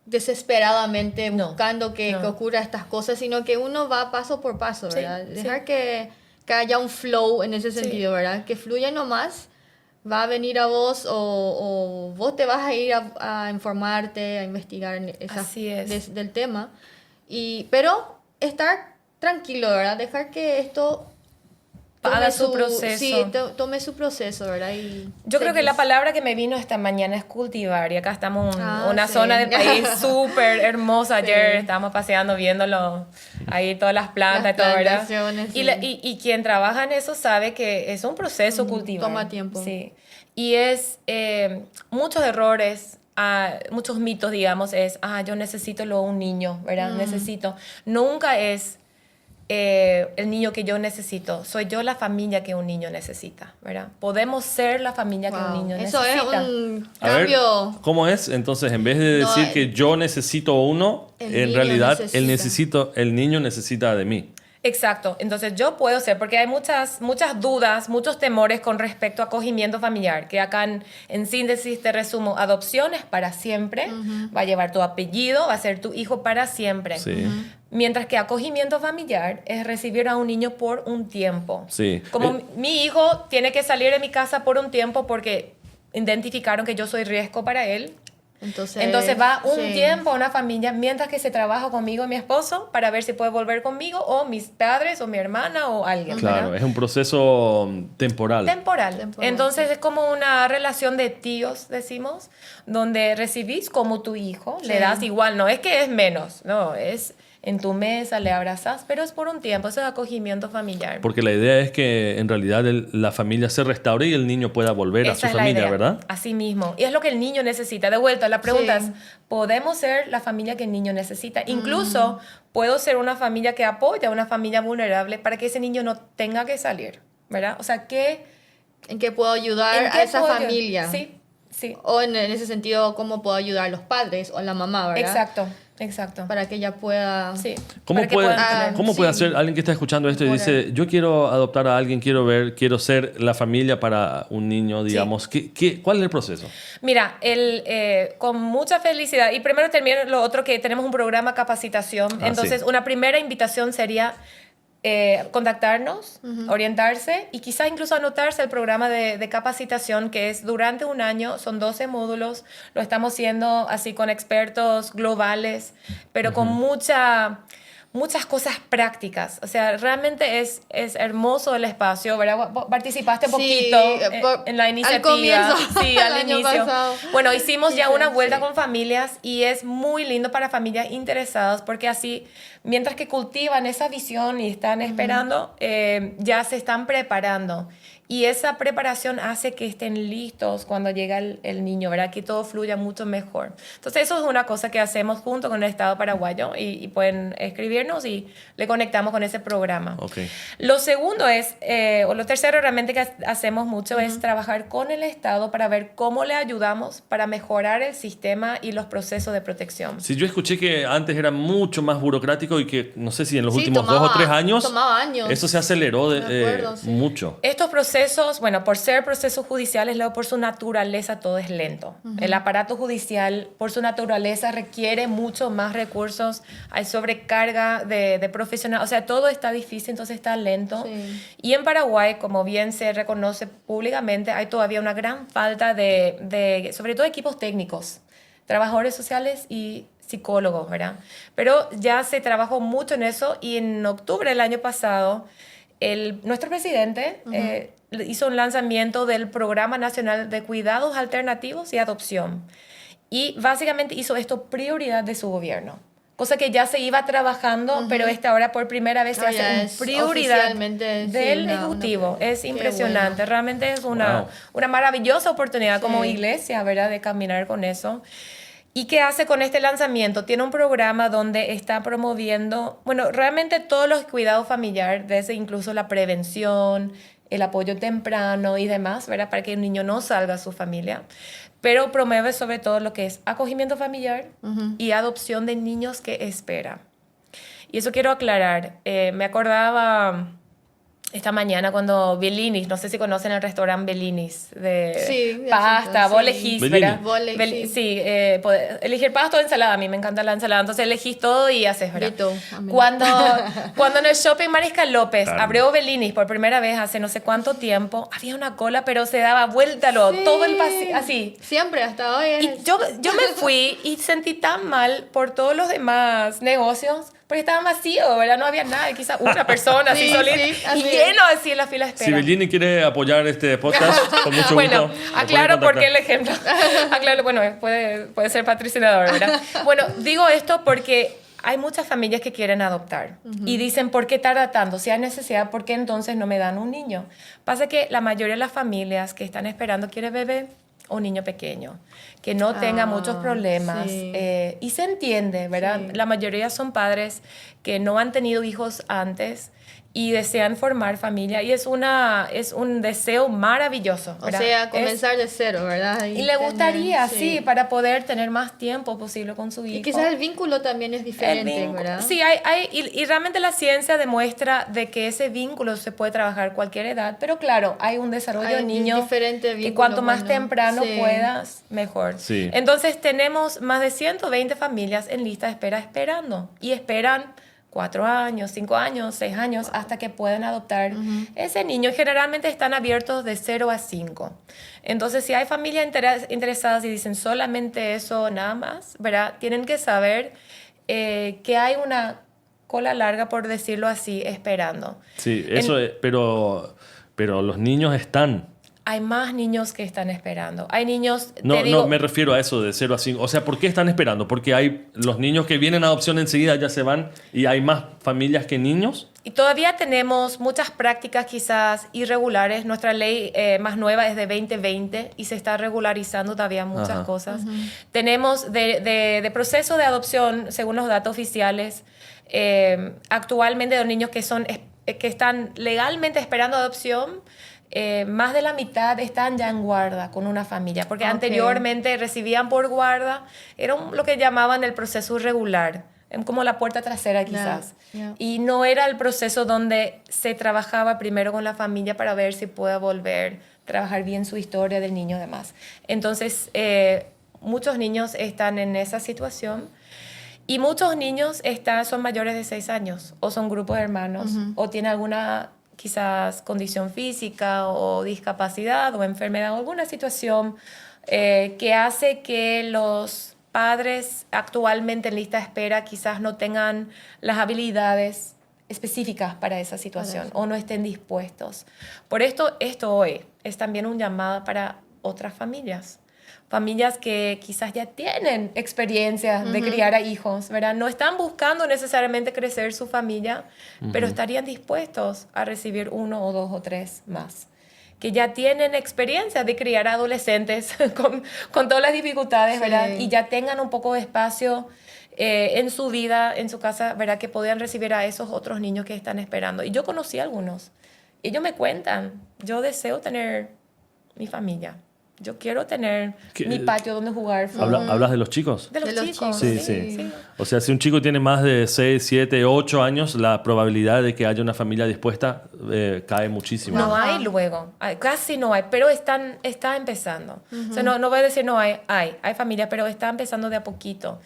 S2: desesperadamente
S3: No,
S2: buscando que
S3: no.
S2: ocurra estas cosas, sino que uno va paso por paso,
S3: Sí,
S2: ¿verdad?
S3: sí.
S2: Dejar que haya un flow en ese sentido, ¿verdad? Que fluya nomás, va a venir a vos o vos te vas a ir a informarte, a investigar en
S3: Así es.
S2: del tema. Pero estar tranquilo, ¿verdad? Dejar que esto
S3: Haga su proceso.
S2: Sí, tome su proceso, ¿verdad?
S3: Yo creo que la palabra que me vino esta mañana es cultivar, y acá estamos en una
S2: sí.
S3: zona del país súper hermosa.
S2: Sí.
S3: Ayer estábamos paseando, viéndolo ahí, todas las plantas
S2: Las
S3: y todo, ¿verdad?
S2: plantaciones,
S3: Y,
S2: sí.
S3: y quien trabaja en eso sabe que es un proceso cultivar.
S2: toma tiempo.
S3: Sí. Y es muchos errores, muchos mitos, digamos, es, yo necesito luego un niño, ¿verdad? Necesito. Nunca es el niño que yo necesito, soy yo la familia que un niño necesita, ¿verdad? Podemos ser la familia que un
S2: Wow.
S3: niño
S2: Eso
S3: necesita.
S2: es un
S1: A ver,
S2: cambio.
S1: ¿cómo es? Entonces, en vez de
S2: No,
S1: decir que yo necesito uno,
S2: el
S1: en
S2: niño
S1: realidad
S2: necesita.
S1: el niño necesita de mí.
S3: Exacto, entonces yo puedo ser, porque hay muchas dudas, muchos temores con respecto a acogimiento familiar, que acá en síntesis te resumo, adopciones para siempre, va a llevar tu apellido, va a ser tu hijo para siempre.
S1: Sí.
S3: Mientras que acogimiento familiar es recibir a un niño por un tiempo.
S1: Sí.
S3: Como mi hijo tiene que salir de mi casa por un tiempo porque identificaron que yo soy riesgo para él, Entonces va un tiempo a una familia mientras que se trabaja conmigo y mi esposo para ver si puede volver conmigo o mis padres o mi hermana o alguien.
S1: Claro,
S3: ¿verdad?
S1: es un proceso temporal.
S3: Temporal. Entonces es como una relación de tíos, decimos, donde recibís como tu hijo, le das igual, no es que es menos, no, es en tu mesa, le abrazas, pero es por un tiempo, eso es acogimiento familiar.
S1: Porque la idea es que en realidad la familia se restaure y el niño pueda volver a su familia, ¿verdad?
S3: Así mismo. Y es lo que el niño necesita. De vuelta, la pregunta es, ¿podemos ser la familia que el niño necesita? Incluso puedo ser una familia que apoya a una familia vulnerable para que ese niño no tenga que salir, ¿verdad? O sea,
S2: ¿en qué puedo ayudar a esa familia?
S3: Sí.
S2: O en ese sentido, ¿cómo puedo ayudar a los padres o a la mamá, verdad?
S3: Exacto.
S2: Para que ella pueda...
S3: Sí.
S1: ¿Cómo puede hacer alguien que está escuchando esto y dice, yo quiero adoptar a alguien, quiero ser la familia para un niño, digamos? ¿Cuál es el proceso?
S3: Mira, con mucha felicidad. Y primero termino lo otro, que tenemos un programa de capacitación. Entonces, una primera invitación sería contactarnos, orientarse y quizás incluso anotarse al programa de capacitación, que es durante un año, son 12 módulos, lo estamos haciendo así con expertos globales, pero con muchas cosas prácticas. O sea, realmente es hermoso el espacio, ¿verdad? Participaste un poquito en la iniciativa.
S2: Al comienzo,
S3: sí, al
S2: año
S3: inicio.
S2: pasado.
S3: Bueno, hicimos ya una vuelta con familias y es muy lindo para familias interesadas porque así, mientras que cultivan esa visión y están esperando, ya se están preparando. Y esa preparación hace que estén listos cuando llega el niño, ¿verdad? Que todo fluya mucho mejor. Entonces, eso es una cosa que hacemos junto con el Estado paraguayo y pueden escribirnos y le conectamos con ese programa.
S1: Okay.
S3: Lo segundo es, o lo tercero realmente que hacemos mucho es trabajar con el Estado para ver cómo le ayudamos para mejorar el sistema y los procesos de protección.
S1: Sí, yo escuché que antes era mucho más burocrático y que no sé si en los últimos 2 o 3 años,
S2: tomaba años.
S1: Eso se aceleró mucho.
S3: Estos procesos, bueno, por ser procesos judiciales, luego por su naturaleza todo es lento. El aparato judicial, por su naturaleza, requiere mucho más recursos, hay sobrecarga de profesionales, o sea, todo está difícil, entonces está lento. Sí. Y en Paraguay, como bien se reconoce públicamente, hay todavía una gran falta de sobre todo equipos técnicos, trabajadores sociales y psicólogos, ¿verdad? Pero ya se trabajó mucho en eso y en octubre del año pasado, nuestro presidente hizo un lanzamiento del Programa Nacional de Cuidados Alternativos y Adopción. Y básicamente hizo esto prioridad de su gobierno. Cosa que ya se iba trabajando, pero ahora por primera vez se hace una prioridad del Ejecutivo. Es impresionante. Bueno. Realmente es una maravillosa oportunidad como iglesia, ¿verdad?, de caminar con eso. ¿Y qué hace con este lanzamiento? Tiene un programa donde está promoviendo, bueno, realmente todos los cuidados familiares, desde incluso la prevención, el apoyo temprano y demás, ¿verdad?, para que el niño no salga a su familia. Pero promueve sobre todo lo que es acogimiento familiar y adopción de niños que esperan. Y eso quiero aclarar. Me acordaba esta mañana cuando Bellinis, no sé si conocen el restaurante Bellinis, de pasta, vos elegís, ¿verdad? Sí, elegir pasta o ensalada, a mí me encanta la ensalada, entonces elegís todo y haces, ¿verdad? Cuando en el shopping Mariscal López abrió Bellinis por primera vez hace no sé cuánto tiempo, había una cola, pero se daba vuelta todo el pasillo, así.
S2: Siempre, hasta hoy.
S3: Y yo me fui y sentí tan mal por todos los demás negocios, porque estaban vacíos, ¿verdad? No había nada, quizás una persona así solita, y lleno así en la fila de espera.
S1: Si Bellini quiere apoyar este podcast, con mucho gusto.
S3: Bueno, aclaro por qué el ejemplo. Aclaro, bueno, puede ser patrocinador, ¿verdad? Bueno, digo esto porque hay muchas familias que quieren adoptar y dicen, ¿por qué tarda tanto? Si hay necesidad, ¿por qué entonces no me dan un niño? Pasa que la mayoría de las familias que están esperando quieren bebé o un niño pequeño, que no tenga muchos problemas. Y se entiende, ¿verdad? Sí. La mayoría son padres que no han tenido hijos antes y desean formar familia, y es un deseo maravilloso, ¿verdad?
S2: O sea, comenzar de cero, ¿verdad?
S3: Y le gustaría, sí, para poder tener más tiempo posible con su hijo.
S2: Y quizás el vínculo también es diferente, ¿verdad?
S3: Sí, y realmente la ciencia demuestra de que ese vínculo se puede trabajar a cualquier edad, pero claro, hay un desarrollo de niño que cuanto más temprano puedas, mejor.
S1: Sí.
S3: Entonces tenemos más de 120 familias en lista de espera esperando, y esperan 4 años, 5 años, 6 años, hasta que puedan adoptar ese niño. Generalmente están abiertos de 0 a 5. Entonces, si hay familias interesadas y dicen solamente eso, nada más, ¿verdad? Tienen que saber que hay una cola larga, por decirlo así, esperando.
S1: Sí, eso pero los niños están.
S3: Hay más niños que están esperando. Hay niños...
S1: No, me refiero a eso de 0 a 5. O sea, ¿por qué están esperando? Porque hay los niños que vienen a adopción enseguida ya se van y hay más familias que niños.
S3: Y todavía tenemos muchas prácticas quizás irregulares. Nuestra ley más nueva es de 2020 y se está regularizando todavía muchas cosas. Tenemos de proceso de adopción, según los datos oficiales, actualmente de niños que están legalmente esperando adopción, más de la mitad están ya en guarda con una familia, porque anteriormente recibían por guarda, era lo que llamaban el proceso irregular, como la puerta trasera quizás. Y no era el proceso donde se trabajaba primero con la familia para ver si puede volver, trabajar bien su historia del niño y demás. Entonces, muchos niños están en esa situación. Y muchos niños son mayores de 6 años, o son grupos de hermanos, o tienen alguna quizás condición física o discapacidad o enfermedad o alguna situación que hace que los padres actualmente en lista de espera quizás no tengan las habilidades específicas para esa situación o no estén dispuestos. Por esto hoy es también un llamado para otras familias. Familias que quizás ya tienen experiencia de criar a hijos, ¿verdad? No están buscando necesariamente crecer su familia, pero estarían dispuestos a recibir 1 o 2 o 3 más. Que ya tienen experiencia de criar a adolescentes con todas las dificultades, ¿verdad? Y ya tengan un poco de espacio en su vida, en su casa, ¿verdad? Que podían recibir a esos otros niños que están esperando. Y yo conocí a algunos. Ellos me cuentan, yo deseo tener mi familia. Yo quiero tener mi patio donde jugar.
S1: ¿Hablas de los chicos?
S3: De los chicos.
S1: Sí. O sea, si un chico tiene más de 6, 7, 8 años, la probabilidad de que haya una familia dispuesta cae muchísimo.
S3: No hay luego, casi no hay, pero está empezando. O sea, no voy a decir no hay familias, pero está empezando de a poquito.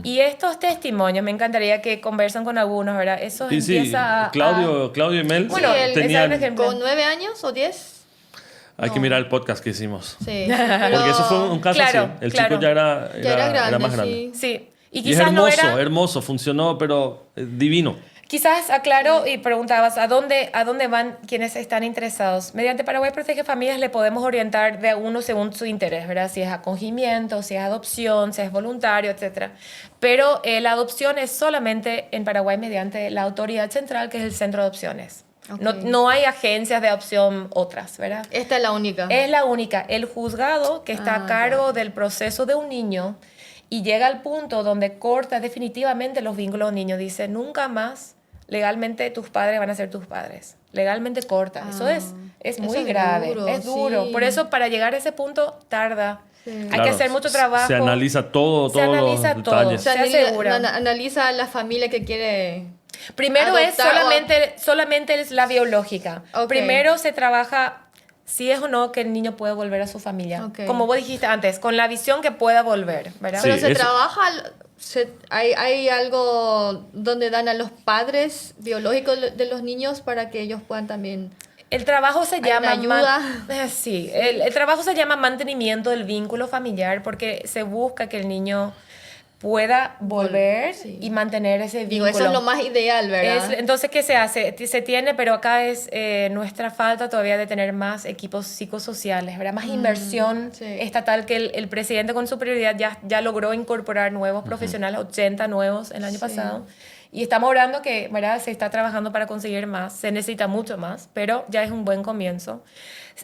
S3: Y estos testimonios, me encantaría que conversen con algunos, ¿verdad? Eso empieza
S1: Claudio y Mel tenían...
S2: ¿Con 9 años o 10?
S1: Hay que mirar el podcast que hicimos.
S2: Sí.
S1: Porque eso fue un caso así. El chico ya era
S2: grande,
S1: más grande.
S3: Sí.
S1: Y quizás es hermoso, funcionó, pero divino.
S3: Quizás aclaro y preguntabas ¿a dónde van quienes están interesados? Mediante Paraguay Protege Familias le podemos orientar de uno según su interés, ¿verdad? Si es acogimiento, si es adopción, si es voluntario, etc. Pero la adopción es solamente en Paraguay mediante la autoridad central, que es el Centro de Adopciones. No hay agencias de adopción otras, ¿verdad?
S2: Esta es la única.
S3: Es la única. El juzgado que está a cargo del proceso de un niño y llega al punto donde corta definitivamente los vínculos de un niño. Dice, nunca más legalmente tus padres van a ser tus padres. Legalmente corta. Eso es muy grave. Es duro. Sí. Por eso, para llegar a ese punto, tarda. Sí. Hay que hacer mucho trabajo.
S1: Se analiza todos los detalles.
S2: Se asegura. Analiza la familia que quiere...
S3: Primero es solamente es la biológica. Primero se trabaja si es o no que el niño puede volver a su familia. Como vos dijiste antes, con la visión que pueda volver, ¿verdad?
S2: Pero se trabaja... ¿Hay algo donde dan a los padres biológicos de los niños para que ellos puedan también...
S3: El trabajo se llama...
S2: ayuda.
S3: Sí, el trabajo se llama mantenimiento del vínculo familiar porque se busca que el niño pueda volver y mantener ese vínculo.
S2: Eso es lo más ideal, ¿verdad?
S3: Entonces, ¿qué se hace? Se tiene, pero acá es nuestra falta todavía de tener más equipos psicosociales, ¿verdad? Más inversión estatal, que el presidente con su prioridad ya logró incorporar nuevos profesionales, 80 nuevos el año pasado. Y estamos orando que, ¿verdad? Se está trabajando para conseguir más. Se necesita mucho más, pero ya es un buen comienzo.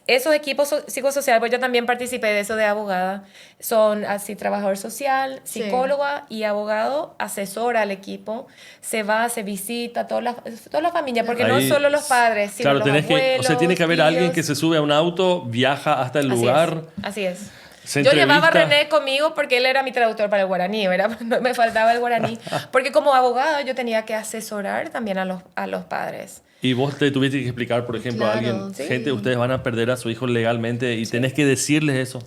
S3: Esos equipos psicosociales, pues yo también participé de eso de abogada, son así trabajador social, psicóloga y abogado, asesora al equipo, se visita toda la familia, porque no solo los padres, sino los abuelos,
S1: tiene que haber
S3: tíos.
S1: Alguien que se sube a un auto, viaja hasta el lugar.
S3: Así es. Yo llevaba a René conmigo porque él era mi traductor para el guaraní, ¿verdad? Me faltaba el guaraní. Porque como abogada yo tenía que asesorar también a los padres.
S1: Y vos te tuviste que explicar, por ejemplo, a
S2: Claro,
S1: alguien,
S2: sí.
S1: gente, ustedes van a perder a su hijo legalmente y tenés que decirles eso.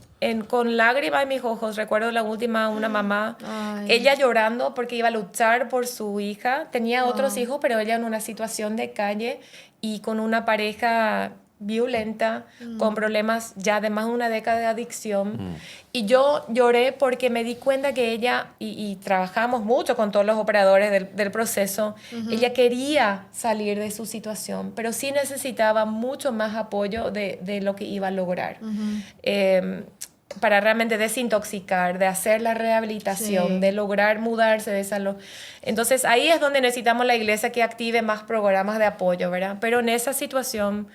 S3: Con lágrimas en mis ojos, recuerdo la última, una mamá,
S2: Ay.
S3: ella llorando porque iba a luchar por su hija. Tenía otros hijos, pero ella en una situación de calle y con una pareja violenta, con problemas ya de más de una década de adicción. Y yo lloré porque me di cuenta que ella, y trabajamos mucho con todos los operadores del proceso, ella quería salir de su situación, pero sí necesitaba mucho más apoyo de lo que iba a lograr. Para realmente desintoxicar, de hacer la rehabilitación,
S2: Sí.
S3: de lograr mudarse de salud. Entonces ahí es donde necesitamos la iglesia que active más programas de apoyo, ¿verdad? Pero en esa situación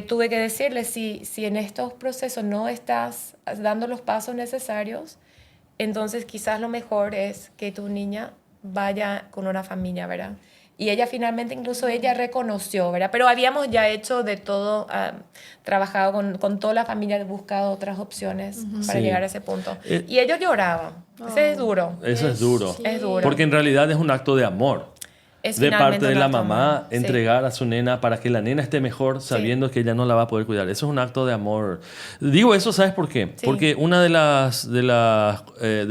S3: tuve que decirle, si en estos procesos no estás dando los pasos necesarios, entonces quizás lo mejor es que tu niña vaya con una familia, ¿verdad? Y ella finalmente, incluso ella reconoció, ¿verdad? Pero habíamos ya hecho de todo, trabajado con toda la familia, buscado otras opciones para
S1: Sí.
S3: llegar a ese punto. Y ellos lloraban. Ese es duro.
S1: Eso es duro.
S2: Sí.
S3: Es duro.
S1: Porque en realidad es un acto de amor.
S3: Es
S1: De
S3: finalmente
S1: parte de
S3: un
S1: la
S3: acto de
S1: mamá,
S3: amor. Sí.
S1: entregar a su nena para que la nena esté mejor sabiendo que ella no la va a poder cuidar. Eso es un acto de amor. Digo eso, ¿sabes por qué?
S3: Sí.
S1: Porque una de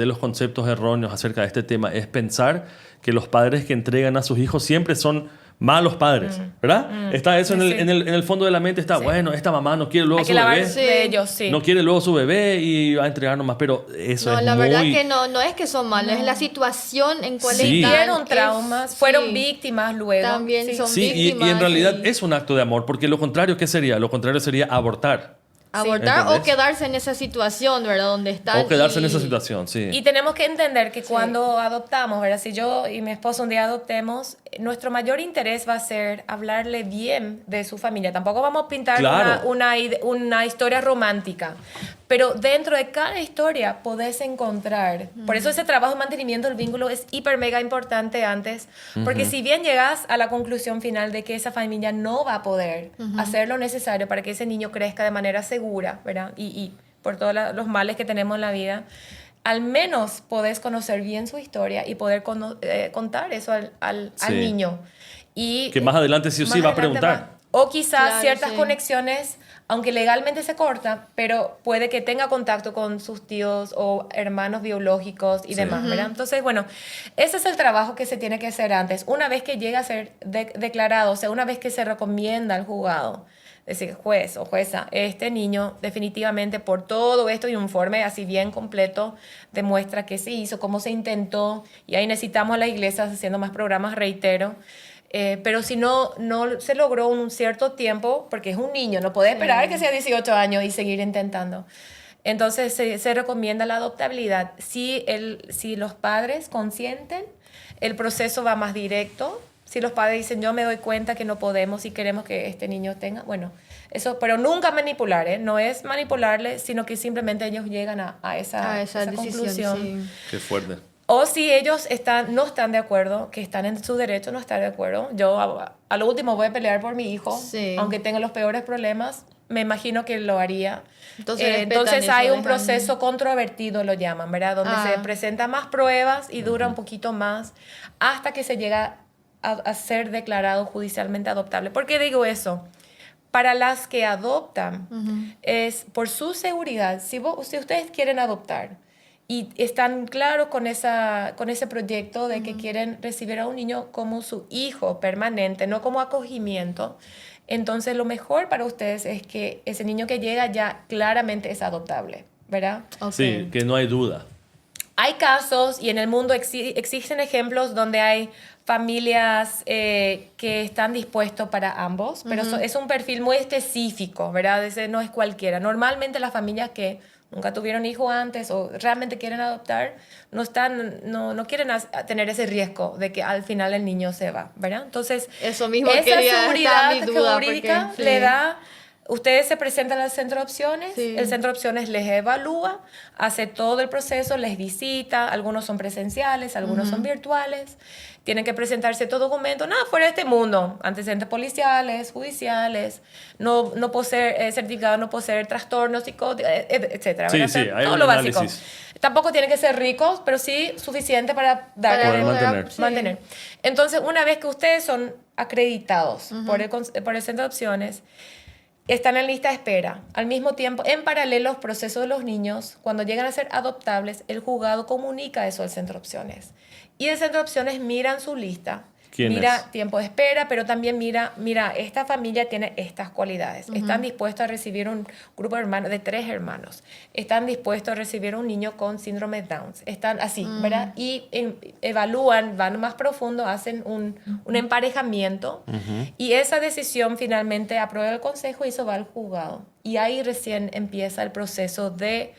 S1: los conceptos erróneos acerca de este tema es pensar que los padres que entregan a sus hijos siempre son malos padres, ¿verdad? Está eso en
S3: Sí.
S1: en el fondo de la mente, está,
S3: Sí.
S1: bueno, esta mamá no quiere luego
S3: Hay
S1: su
S3: que
S1: bebé.
S3: lavarse de ellos, sí.
S1: No quiere luego su bebé y va a entregar nomás, pero eso
S2: No,
S1: es
S2: la
S1: muy...
S2: verdad que no es que son malos, es la situación en cual
S1: Sí.
S2: están.
S3: Tuvieron traumas, fueron
S2: sí.
S3: víctimas luego.
S2: También
S3: Sí.
S2: son
S1: Sí, y en
S2: víctimas,
S1: realidad
S2: y
S1: es un acto de amor, porque lo contrario, ¿qué sería? Lo contrario sería abortar.
S2: abortar o
S1: ¿entendés?
S2: quedarse en esa situación, ¿verdad? Donde están.
S1: O quedarse en
S2: y-
S1: esa situación, sí.
S3: Y tenemos que entender que cuando adoptamos, ¿verdad? Si yo y mi esposo un día adoptemos, nuestro mayor interés va a ser hablarle bien de su familia. Tampoco vamos a pintar
S1: Claro.
S3: una historia romántica. Pero dentro de cada historia podés encontrar. Por eso ese trabajo de mantenimiento del vínculo es hiper mega importante antes. Porque si bien llegas a la conclusión final de que esa familia no va a poder hacer lo necesario para que ese niño crezca de manera segura, ¿verdad? Y por todos los males que tenemos en la vida, al menos podés conocer bien su historia y poder contar eso al
S1: Sí.
S3: niño. Y
S1: Que más adelante sí o sí
S3: más
S1: va a
S3: adelante
S1: preguntar.
S3: o quizás
S2: Claro,
S3: ciertas
S2: sí.
S3: conexiones, aunque legalmente se corta, pero puede que tenga contacto con sus tíos o hermanos biológicos y demás, ¿verdad? Entonces, bueno, ese es el trabajo que se tiene que hacer antes. Una vez que llega a ser declarado, o sea, una vez que se recomienda al juzgado, decir, juez o jueza, este niño definitivamente por todo esto y un informe así bien completo demuestra que se hizo, cómo se intentó, y ahí necesitamos a las iglesias haciendo más programas, reitero. Pero si no se logró un cierto tiempo, porque es un niño, no puede esperar que sea 18 años y seguir intentando. Entonces se recomienda la adoptabilidad. Si los padres consienten, el proceso va más directo. Si los padres dicen, yo me doy cuenta que no podemos y queremos que este niño tenga, bueno, eso, pero nunca manipular, ¿eh? No es manipularle, sino que simplemente ellos llegan a esa
S2: decisión,
S3: conclusión.
S2: sí.
S1: Qué fuerte.
S3: O si ellos no están de acuerdo, que están en su derecho no estar de acuerdo, yo a lo último voy a pelear por mi hijo,
S2: Sí.
S3: aunque tenga los peores problemas, me imagino que lo haría.
S2: Entonces respetan
S3: Entonces
S2: eso,
S3: hay un
S2: dejan-
S3: proceso controvertido, lo llaman, ¿verdad? Donde se presentan más pruebas y dura un poquito más hasta que se llega a ser declarado judicialmente adoptable. ¿Por qué digo eso? Para las que adoptan, es por su seguridad. Si ustedes quieren adoptar y están claros con ese proyecto de que quieren recibir a un niño como su hijo permanente, no como acogimiento, entonces lo mejor para ustedes es que ese niño que llega ya claramente es adoptable, ¿verdad?
S2: Ok.
S1: Sí, que no hay duda.
S3: Hay casos y en el mundo existen ejemplos donde hay familias que están dispuestos para ambos, pero es un perfil muy específico, ¿verdad? Ese no es cualquiera. Normalmente las familias que nunca tuvieron hijo antes o realmente quieren adoptar, no quieren tener ese riesgo de que al final el niño se va, ¿verdad? Entonces,
S2: Eso mismo
S3: esa
S2: quería, estaba
S3: seguridad
S2: mi duda,
S3: jurídica
S2: porque, sí.
S3: le da Ustedes se presentan al centro de opciones,
S2: Sí.
S3: el centro de opciones les evalúa, hace todo el proceso, les visita, algunos son presenciales, algunos son virtuales, tienen que presentarse todo documento, nada fuera de este mundo, antecedentes policiales, judiciales, no poseer certificado, no poseer trastornos psicóticos, etcétera.
S1: Sí,
S3: ¿verdad?
S1: sí, hay
S3: todo
S1: un
S3: lo básico.
S1: análisis.
S3: Tampoco tienen que ser ricos, pero sí suficiente para darle
S1: Poder mantener.
S2: Sí.
S3: mantener. Entonces, una vez que ustedes son acreditados por el centro de opciones, están en lista de espera. Al mismo tiempo, en paralelo, los procesos de los niños, cuando llegan a ser adoptables, el juzgado comunica eso al centro de opciones. Y el centro de opciones mira en su lista, mira
S1: ¿Quiénes?
S3: tiempo de espera, pero también mira, esta familia tiene estas cualidades. Están dispuestos a recibir un grupo de hermanos, de 3 hermanos. Están dispuestos a recibir un niño con síndrome de Down. Están así, ¿verdad? Y evalúan, van más profundo, hacen un emparejamiento. Y esa decisión finalmente aprueba el consejo y eso va al juzgado. Y ahí recién empieza el proceso de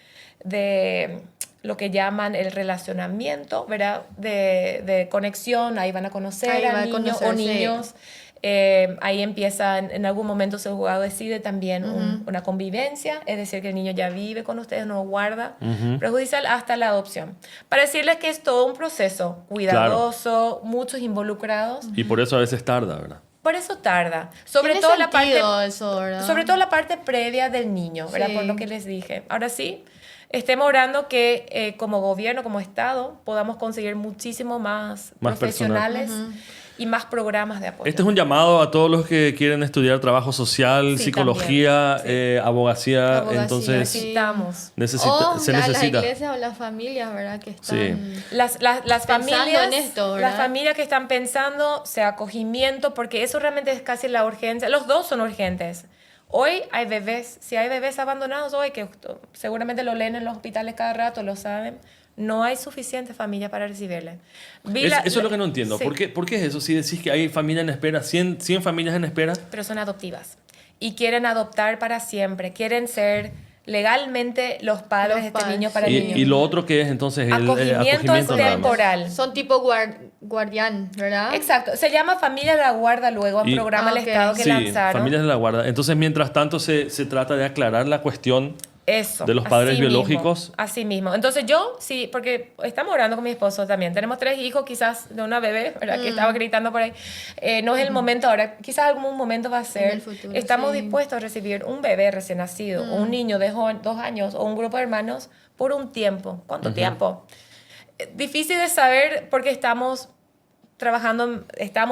S3: lo que llaman el relacionamiento, ¿verdad? De conexión, ahí van a conocer
S2: Ahí va
S3: al
S2: a
S3: niño
S2: conocer,
S3: o
S2: sí.
S3: niños. Ahí empieza, en algún momento el juzgado decide también una convivencia, es decir, que el niño ya vive con ustedes, no guarda prejudicial hasta la adopción. Para decirles que es todo un proceso cuidadoso, muchos involucrados.
S1: Y por eso a veces tarda, ¿verdad?
S3: Por eso tarda. Sobre
S2: Tiene
S3: todo la parte
S2: sentido eso, ¿verdad?
S3: sobre todo la parte previa del niño, ¿verdad?
S2: Sí.
S3: Por lo que les dije. Ahora sí, estemos orando que como gobierno, como Estado, podamos conseguir muchísimo más profesionales y más programas de apoyo.
S1: Este es un llamado a todos los que quieren estudiar trabajo social,
S3: Sí,
S1: psicología,
S3: Abogacía,
S1: abogacía.
S2: sí.
S1: Entonces,
S3: necesitamos.
S2: O
S1: se
S2: las
S1: necesita.
S2: iglesias o las familias, ¿verdad? Que están...
S1: Sí.
S3: Las
S2: Pensando
S3: familias,
S2: en esto, ¿verdad?
S3: las familias que están pensando, sea acogimiento, porque eso realmente es casi la urgencia. Los dos son urgentes. Hoy hay bebés, si hay bebés abandonados hoy, que seguramente lo leen en los hospitales cada rato, lo saben, no hay suficiente familia para recibirle.
S1: Eso es lo que no entiendo.
S3: Sí,
S1: ¿Por qué es eso? Si decís que hay familias en espera, 100 familias en espera.
S3: pero son adoptivas y quieren adoptar para siempre, quieren ser legalmente los padres
S2: Los
S3: de este
S2: padres,
S3: niño para
S2: sí.
S3: el niño.
S1: Y lo otro que es entonces el
S3: Acogimiento es
S1: acogimiento nada más.
S3: temporal.
S2: Son tipo guardián, ¿verdad?
S3: Exacto, se llama Familia de la Guarda luego, un
S1: Y-
S3: programa del
S2: Ok.
S3: Estado que
S1: Sí,
S3: lanzaron.
S1: familias de la guarda. Entonces, mientras tanto, se trata de aclarar la cuestión
S3: Eso.
S1: de los padres
S3: así
S1: biológicos.
S3: Mismo, así mismo. Entonces yo, sí, porque estamos orando con mi esposo también. Tenemos 3 hijos, quizás de una bebé, ¿verdad? Que estaba gritando por ahí. No es el momento ahora, quizás algún momento va a ser.
S2: En el futuro,
S3: Estamos
S2: sí.
S3: dispuestos a recibir un bebé recién nacido, o un niño de 2 años, o un grupo de hermanos por un tiempo. ¿Cuánto tiempo? Difícil de saber porque estamos trabajando,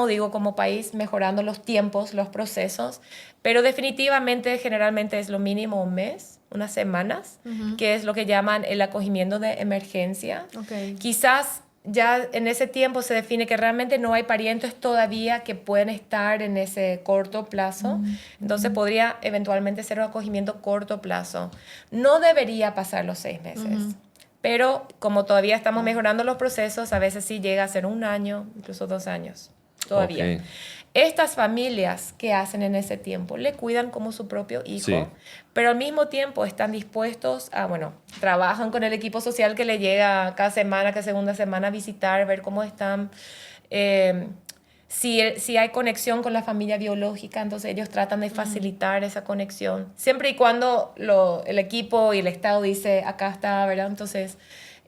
S3: digo, como país, mejorando los tiempos, los procesos, pero definitivamente, generalmente es lo mínimo un mes, unas semanas, que es lo que llaman el acogimiento de emergencia.
S2: Ok.
S3: Quizás ya en ese tiempo se define que realmente no hay parientes todavía que pueden estar en ese corto plazo, entonces podría eventualmente ser un acogimiento corto plazo. No debería pasar los 6 meses. Pero como todavía estamos mejorando los procesos, a veces sí llega a ser 1 año, incluso 2 años, todavía.
S1: Ok.
S3: Estas familias que hacen en ese tiempo le cuidan como su propio hijo,
S1: Sí.
S3: pero al mismo tiempo están dispuestos a, trabajan con el equipo social que le llega cada semana, cada segunda semana a visitar, ver cómo están. Si hay conexión con la familia biológica, entonces ellos tratan de facilitar esa conexión. Siempre y cuando el equipo y el Estado dice, acá está, ¿verdad? Entonces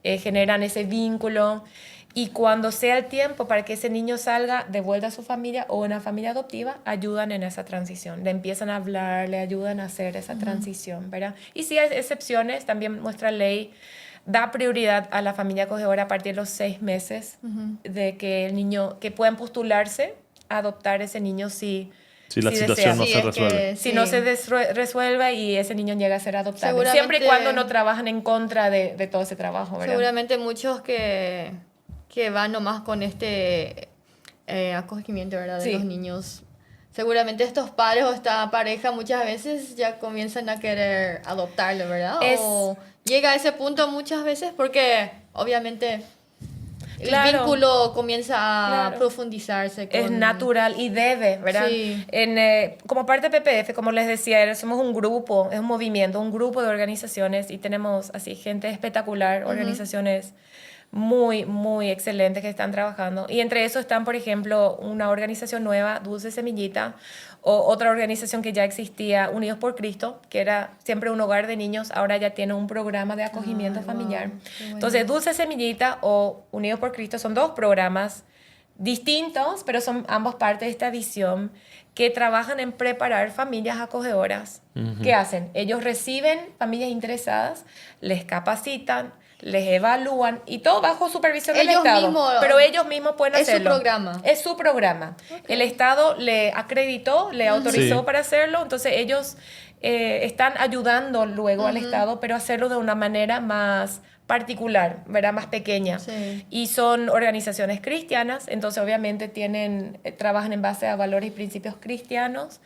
S3: generan ese vínculo. Y cuando sea el tiempo para que ese niño salga de vuelta a su familia o una familia adoptiva, ayudan en esa transición. Le empiezan a hablar, le ayudan a hacer esa transición, ¿verdad? Y si hay excepciones, también nuestra ley da prioridad a la familia acogedora a partir de los 6 meses de que el niño, que puedan postularse a adoptar ese niño si
S1: la situación
S3: desean.
S1: no
S2: Sí,
S1: se
S2: es
S1: resuelve.
S2: que-
S3: Si
S2: sí.
S3: no se resuelve y ese niño llega a ser adoptado.
S2: Seguramente-
S3: Siempre y cuando no trabajan en contra de todo ese trabajo, ¿verdad?
S2: Seguramente muchos que van nomás con este acogimiento, ¿verdad? De
S3: Sí.
S2: los niños. Seguramente estos padres o esta pareja muchas veces ya comienzan a querer adoptarlo, ¿verdad? O llega a ese punto muchas veces porque obviamente el
S3: Claro.
S2: vínculo comienza a
S3: Claro.
S2: profundizarse.
S3: Es
S2: con-
S3: natural y debe, ¿verdad?
S2: Sí.
S3: Como parte de PPF, como les decía, somos un grupo, es un movimiento, un grupo de organizaciones y tenemos así gente espectacular, organizaciones muy, muy excelentes que están trabajando. Y entre eso están, por ejemplo, una organización nueva, Dulce Semillita, o otra organización que ya existía, Unidos por Cristo, que era siempre un hogar de niños, ahora ya tiene un programa de acogimiento familiar.
S2: Wow, qué bueno.
S3: Entonces, Dulce Semillita o Unidos por Cristo son dos programas distintos, pero son ambos parte de esta visión que trabajan en preparar familias acogedoras. ¿Qué hacen? Ellos reciben familias interesadas, les capacitan, les evalúan y todo bajo supervisión del
S2: Ellos
S3: Estado.
S2: mismos,
S3: pero ellos mismos pueden
S2: es su
S3: hacerlo.
S2: programa.
S3: Es su programa. El Estado le acreditó, le autorizó
S1: Sí.
S3: para hacerlo, entonces ellos están ayudando luego al Estado, pero hacerlo de una manera más particular, ¿verdad? Más pequeña.
S2: Sí.
S3: Y son organizaciones cristianas, entonces obviamente trabajan en base a valores y principios cristianos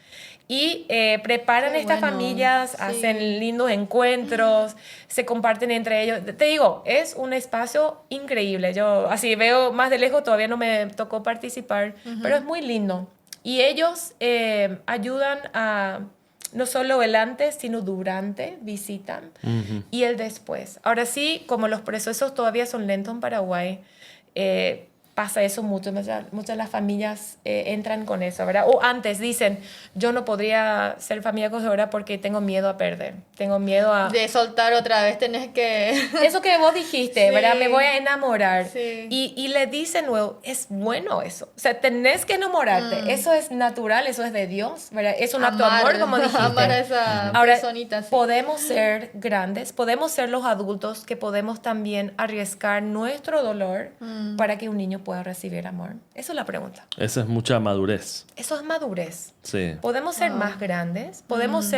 S3: y preparan
S2: Qué
S3: estas
S2: bueno,
S3: familias,
S2: sí.
S3: hacen lindos encuentros, se comparten entre ellos. Te digo, es un espacio increíble. Yo así veo más de lejos, todavía no me tocó participar, pero es muy lindo. Y ellos ayudan a no solo el antes, sino durante, visitan, y el después. Ahora sí, como los procesos todavía son lentos en Paraguay, pasa eso mucho. Muchas de las familias entran con eso, ¿verdad? O antes dicen, yo no podría ser familia acogedora porque tengo miedo a perder, tengo miedo a...
S2: De soltar otra vez tenés que...
S3: Eso que vos dijiste,
S2: Sí.
S3: ¿verdad? Me voy a enamorar.
S2: Sí.
S3: Y le dicen nuevo, es bueno eso. O sea, tenés que enamorarte. Eso es natural, eso es de Dios, ¿verdad? Es un acto de amor, como dijiste.
S2: Amar a esa
S3: Ahora,
S2: personita. Sí.
S3: podemos ser grandes, podemos ser los adultos que podemos también arriesgar nuestro dolor para que un niño pueda recibir amor. Esa es la pregunta.
S1: Esa es mucha madurez.
S3: Eso es madurez.
S1: Sí.
S3: Podemos ser más grandes, podemos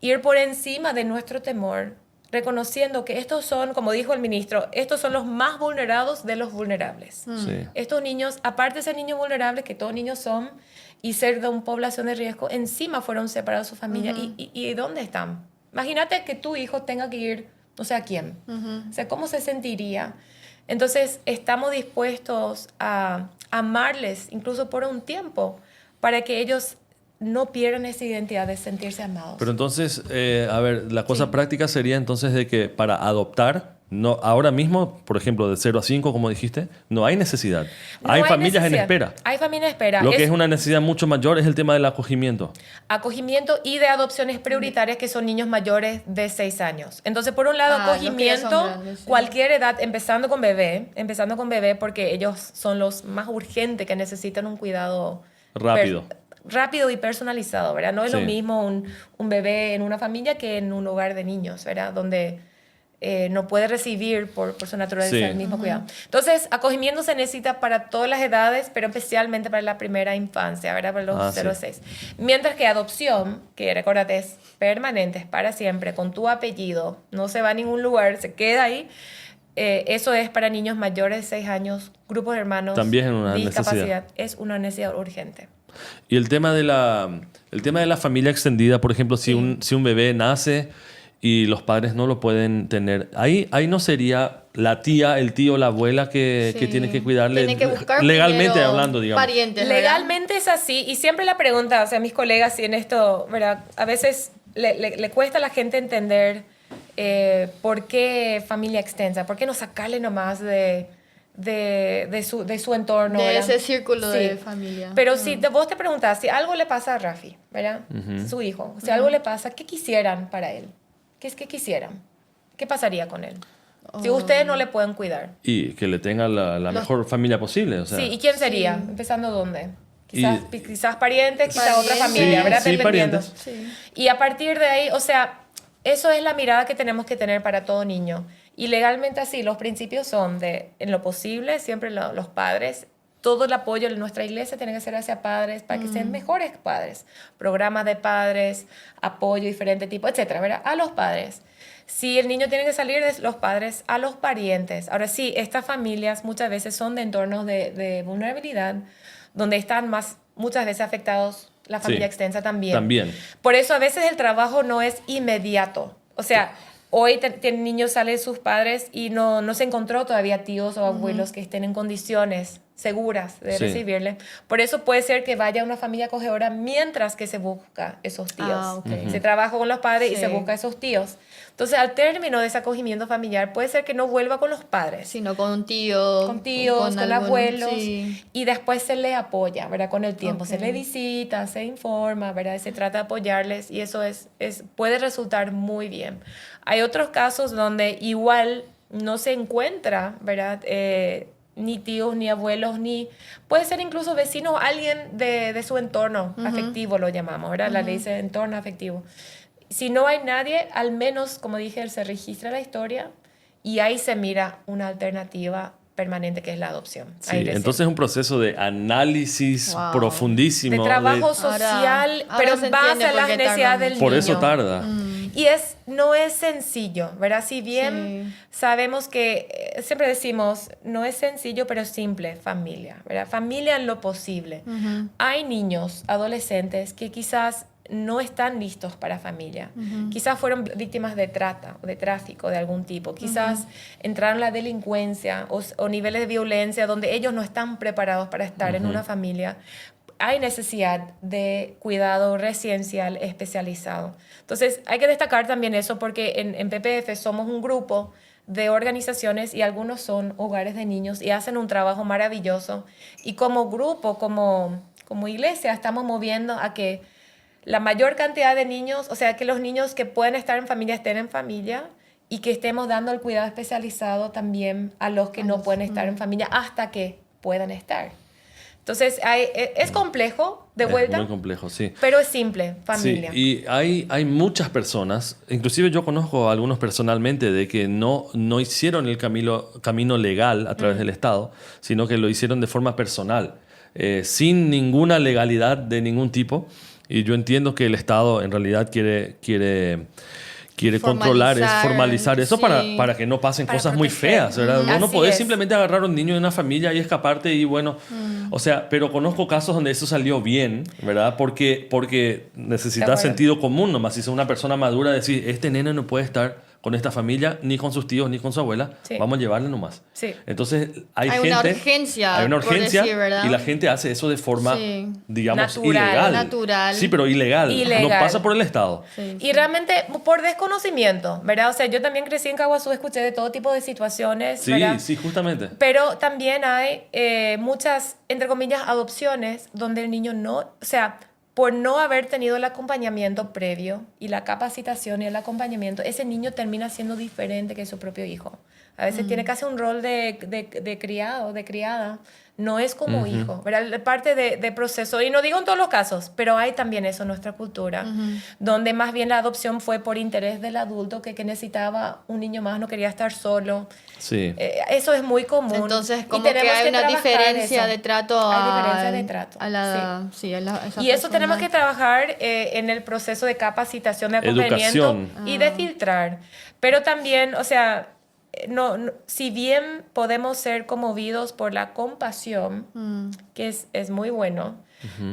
S3: ir por encima de nuestro temor, reconociendo que estos son, como dijo el ministro, estos son los más vulnerados de los vulnerables.
S1: Sí.
S3: Estos niños, aparte de ser niños vulnerables, que todos niños son, y ser de una población de riesgo, encima fueron separados de su familia. ¿Y dónde están? Imagínate que tu hijo tenga que ir, no sé a quién. O sea, ¿cómo se sentiría? Entonces, estamos dispuestos a amarles, incluso por un tiempo, para que ellos no pierdan esa identidad de sentirse amados.
S1: Pero entonces, a ver, la cosa práctica sería entonces de que para adoptar, no, ahora mismo, por ejemplo, de 0 a 5, como dijiste, no hay necesidad.
S3: No
S1: hay familias en
S3: necesidad.
S1: espera.
S3: Hay familias en espera.
S1: Lo que es una necesidad mucho mayor es el tema del acogimiento.
S3: Acogimiento y de adopciones prioritarias que son niños mayores de 6 años. Entonces, por un lado,
S2: los que ya
S3: acogimiento,
S2: son grandes, sí.
S3: cualquier edad, empezando con bebé, porque ellos son los más urgentes que necesitan un cuidado
S1: Rápido.
S3: rápido y personalizado, ¿verdad? No es lo
S1: Sí.
S3: mismo un bebé en una familia que en un hogar de niños, ¿verdad? Donde no puede recibir por su naturaleza
S1: Sí.
S3: el mismo cuidado. Entonces, acogimiento se necesita para todas las edades, pero especialmente para la primera infancia, ¿verdad? Para los 0 a 6. Mientras que adopción, que recuérdate, es permanente, es para siempre, con tu apellido, no se va a ningún lugar, se queda ahí. Eso es para niños mayores de 6 años, grupos de hermanos,
S1: También es una
S3: discapacidad.
S1: necesidad.
S3: Es una necesidad urgente.
S1: Y el tema de la familia extendida, por ejemplo, si un bebé nace y los padres no lo pueden tener, ahí no sería la tía, el tío, la abuela que
S2: Sí.
S1: tiene que cuidarle
S2: Tiene que buscar
S1: legalmente
S2: primero
S1: hablando, digamos.
S2: parientes, ¿verdad?
S3: Legalmente es así, y siempre la pregunta, o sea, mis colegas, si en esto, ¿verdad? A veces le cuesta a la gente entender por qué familia extensa, por qué no sacarle nomás de su entorno.
S2: De
S3: ¿verdad?
S2: ese círculo
S3: Sí.
S2: de familia.
S3: Pero si vos te preguntás, si algo le pasa a Rafi, ¿verdad? Su hijo, si algo le pasa, ¿qué quisieran para él? ¿Qué quisieran? ¿Qué pasaría con él? Si ustedes no le pueden cuidar.
S1: Y que le tenga la mejor familia posible. O sea,
S3: Sí, ¿y quién sería?
S2: Sí.
S3: ¿Empezando dónde?
S1: Y-
S3: Quizás parientes, quizás otra
S2: Parientes.
S3: familia,
S1: Sí,
S3: ¿verdad?
S1: sí,
S3: Dependiendo.
S1: parientes.
S2: Sí.
S3: Y a partir de ahí, o sea, eso es la mirada que tenemos que tener para todo niño. Y legalmente así, los principios son de, en lo posible, siempre los padres, todo el apoyo de nuestra iglesia tiene que ser hacia padres para que sean mejores padres. Programas de padres, apoyo de diferente tipo, etcétera, ¿verdad? A los padres. Si el niño tiene que salir de los padres a los parientes. Ahora sí, estas familias muchas veces son de entornos de vulnerabilidad, donde están muchas veces afectados la familia
S1: Sí,
S3: extensa también.
S1: también.
S3: Por eso a veces el trabajo no es inmediato. O sea, hoy niños sale de sus padres y no se encontró todavía tíos o abuelos que estén en condiciones, seguras de recibirle. Por eso puede ser que vaya a una familia acogedora mientras que se busca esos tíos.
S2: Okay.
S3: Se trabaja con los padres y
S2: Sí.
S3: se busca esos tíos. Entonces, al término de ese acogimiento familiar, puede ser que no vuelva con los padres,
S2: Sino con un tío.
S3: con tíos, con
S2: algún-
S3: abuelos,
S2: sí.
S3: y después se le apoya, ¿verdad? Con el tiempo. Se
S2: Ok.
S3: le visita, se informa, ¿verdad? Se trata de apoyarles y eso puede resultar muy bien. Hay otros casos donde igual no se encuentra, ¿verdad? Ni tíos, ni abuelos, puede ser incluso vecinos, alguien de su entorno afectivo, lo llamamos, ¿verdad? La ley dice entorno afectivo. Si no hay nadie, al menos, como dije, se registra la historia y ahí se mira una alternativa permanente que es la adopción.
S1: Sí,
S3: Ahí recién.
S1: entonces es un proceso de análisis
S2: Wow.
S1: profundísimo.
S3: De trabajo
S1: de-
S3: social,
S2: Ahora
S3: pero
S2: se
S3: en base
S2: entiende
S3: a
S2: por
S3: las
S2: qué tarda
S3: necesidades del
S2: mucho.
S1: Por
S3: niño.
S1: eso tarda.
S3: Y no es sencillo, ¿verdad? Si bien
S2: Sí.
S3: sabemos que, siempre decimos, no es sencillo, pero simple, familia, ¿verdad? Familia en lo posible. Hay niños, adolescentes, que quizás no están listos para familia. Quizás fueron víctimas de trata o de tráfico de algún tipo. Quizás entraron en la delincuencia o niveles de violencia donde ellos no están preparados para estar en una familia. Hay necesidad de cuidado residencial especializado. Entonces, hay que destacar también eso porque en PPF somos un grupo de organizaciones y algunos son hogares de niños y hacen un trabajo maravilloso. Y como grupo, como iglesia, estamos moviendo a que la mayor cantidad de niños, o sea, que los niños que pueden estar en familia estén en familia y que estemos dando el cuidado especializado también a los que no pueden estar en familia hasta que puedan estar. Entonces, es complejo, de vuelta,
S1: Es muy complejo, sí.
S3: pero es simple, familia.
S1: Sí, y hay muchas personas, inclusive yo conozco a algunos personalmente, de que no hicieron el camino legal a través del Estado, sino que lo hicieron de forma personal, sin ninguna legalidad de ningún tipo. Y yo entiendo que el Estado en realidad quiere controlar, formalizar eso
S2: sí.
S1: para que no pasen
S3: Para
S1: cosas muy
S3: proteger.
S1: feas, ¿verdad? No
S3: Así
S1: podés
S3: es.
S1: simplemente agarrar a un niño de una familia y escaparte y bueno, o sea, pero conozco casos donde eso salió bien, ¿verdad? Porque
S3: De
S1: necesitas
S3: acuerdo.
S1: sentido común nomás. Si es una persona madura, decir, este nene no puede estar con esta familia, ni con sus tíos, ni con su abuela,
S3: Sí.
S1: vamos a llevarle nomás.
S3: Sí.
S1: Entonces, hay
S2: Hay una
S1: gente...
S2: urgencia,
S1: Hay una
S2: por
S1: urgencia
S2: decir, ¿verdad?
S1: y la gente hace eso de forma,
S2: Sí.
S1: digamos,
S3: Natural.
S1: ilegal.
S2: Natural.
S1: Sí, pero ilegal.
S3: Ilegal.
S1: No pasa por el Estado.
S2: Sí,
S3: Y realmente por desconocimiento, ¿verdad? O sea, yo también crecí en Caguazú, escuché de todo tipo de situaciones,
S1: Sí,
S3: ¿verdad?
S1: sí, justamente.
S3: Pero también hay muchas, entre comillas, adopciones donde el niño no, o sea, por no haber tenido el acompañamiento previo y la capacitación y el acompañamiento, ese niño termina siendo diferente que su propio hijo. A veces tiene casi un rol de criado, de criada. No es como hijo, ¿verdad? Parte de proceso, y no digo en todos los casos, pero hay también eso en nuestra cultura, donde más bien la adopción fue por interés del adulto que necesitaba un niño más, no quería estar solo.
S1: Sí.
S3: Eso es muy común.
S2: Entonces,
S3: Y
S2: como que
S3: tenemos
S2: hay una
S3: trabajar
S2: diferencia
S3: eso.
S2: de trato
S3: Hay diferencia de trato,
S2: a la... Sí, a esa
S3: Y eso
S2: persona.
S3: tenemos que trabajar en el proceso de capacitación, de acompañamiento
S1: Educación.
S3: y de filtrar. Pero también, o sea, si bien podemos ser conmovidos por la compasión, que es muy bueno,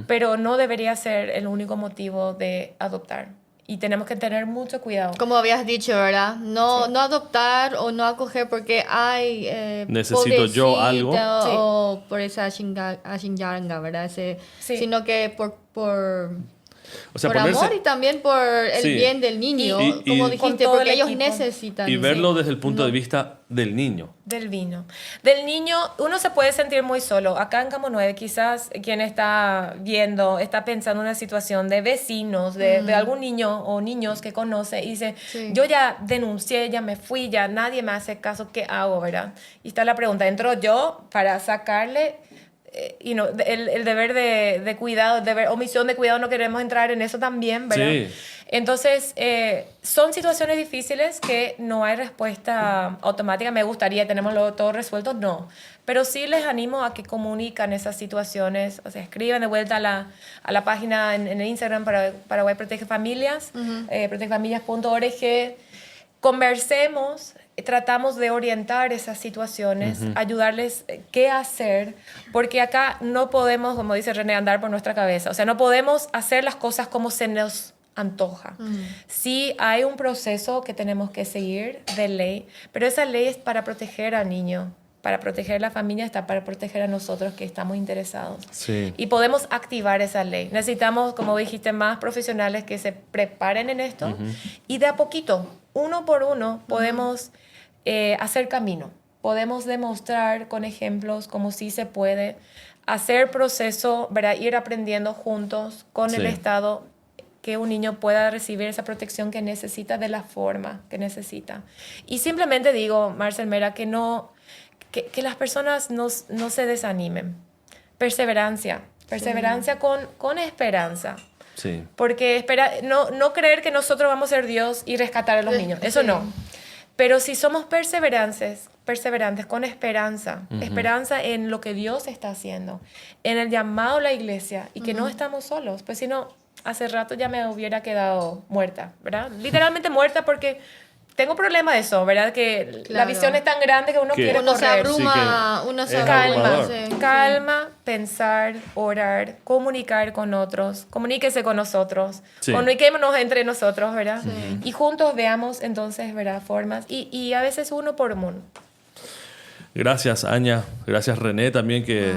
S3: pero no debería ser el único motivo de adoptar. Y tenemos que tener mucho cuidado.
S2: Como habías dicho, ¿verdad? No adoptar o no acoger porque hay...
S1: Necesito yo
S2: pobrecito
S1: algo.
S3: Sí.
S2: O por esa ashinyanga, ¿verdad?
S3: Sí.
S2: Sino que por
S1: O sea,
S2: por
S1: ponerse...
S2: amor y también por el
S1: Sí.
S2: bien del niño,
S1: Y-
S2: como
S3: con
S2: dijiste,
S3: todo
S2: porque
S3: el
S2: ellos
S3: equipo.
S2: necesitan.
S1: Y verlo desde el punto de vista del niño.
S3: Del vino. Del niño, uno se puede sentir muy solo. Acá en Campo 9, quizás quien está viendo, está pensando en una situación de vecinos, de algún niño o niños que conoce y dice,
S2: Sí.
S3: yo ya denuncié, ya me fui, ya nadie me hace caso, ¿qué hago, verdad? Y está la pregunta, ¿entro yo para sacarle el deber de cuidado, el deber, omisión de cuidado? No queremos entrar en eso también, ¿verdad?
S1: Sí.
S3: Entonces, son situaciones difíciles que no hay respuesta automática. Me gustaría, tenemos todo resuelto, no. Pero sí les animo a que comunican esas situaciones, o sea, escriban de vuelta a la página en el Instagram para Paraguay Protege Familias, protegefamilias.org. Conversemos, tratamos de orientar esas situaciones, ayudarles qué hacer, porque acá no podemos, como dice René, andar por nuestra cabeza. O sea, no podemos hacer las cosas como se nos antoja. Sí hay un proceso que tenemos que seguir de ley, pero esa ley es para proteger al niño, para proteger a la familia, está para proteger a nosotros que estamos interesados.
S1: Sí.
S3: Y podemos activar esa ley. Necesitamos, como dijiste, más profesionales que se preparen en esto y de a poquito, uno por uno, podemos hacer camino. Podemos demostrar con ejemplos cómo sí se puede hacer proceso, ¿verdad? Ir aprendiendo juntos con el Estado que un niño pueda recibir esa protección que necesita de la forma que necesita. Y simplemente digo, Marcel Mera, que las personas no se desanimen. Perseverancia con esperanza.
S1: Sí.
S3: Porque no creer que nosotros vamos a ser Dios y rescatar a los niños. Eso no. Pero si somos perseverantes con esperanza, esperanza en lo que Dios está haciendo, en el llamado a la iglesia y que no estamos solos, pues si no, hace rato ya me hubiera quedado muerta, ¿verdad? Literalmente muerta porque tengo problema de eso, ¿verdad? Que la visión es tan grande que uno quiere
S2: uno se
S3: correr.
S2: abruma,
S1: Sí,
S2: uno se
S1: es
S2: abruma.
S1: abrumador.
S3: Calma, pensar, orar, comunicar con otros, comuníquese con nosotros, comuniquémonos entre nosotros, ¿verdad? Y juntos veamos entonces, ¿verdad? Formas y a veces uno por uno.
S1: Gracias, Aña. Gracias, René, también, que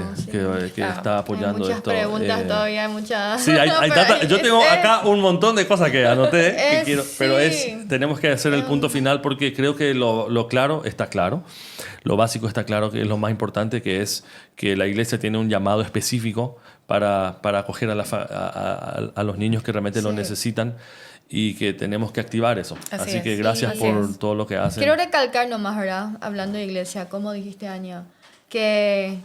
S1: está apoyando
S2: hay muchas
S1: esto.
S2: preguntas todavía, hay muchas...
S1: Sí, hay tanta, yo tengo acá un montón de cosas que anoté, que quiero, pero
S2: sí.
S1: tenemos que hacer el punto final porque creo que lo claro está claro. Lo básico está claro, que es lo más importante, que es que la iglesia tiene un llamado específico para acoger a los niños que realmente lo necesitan y que tenemos que activar eso. Así que gracias por todo lo que hacen.
S2: Quiero recalcar nomás, ¿verdad? Hablando de iglesia, como dijiste, Aña, que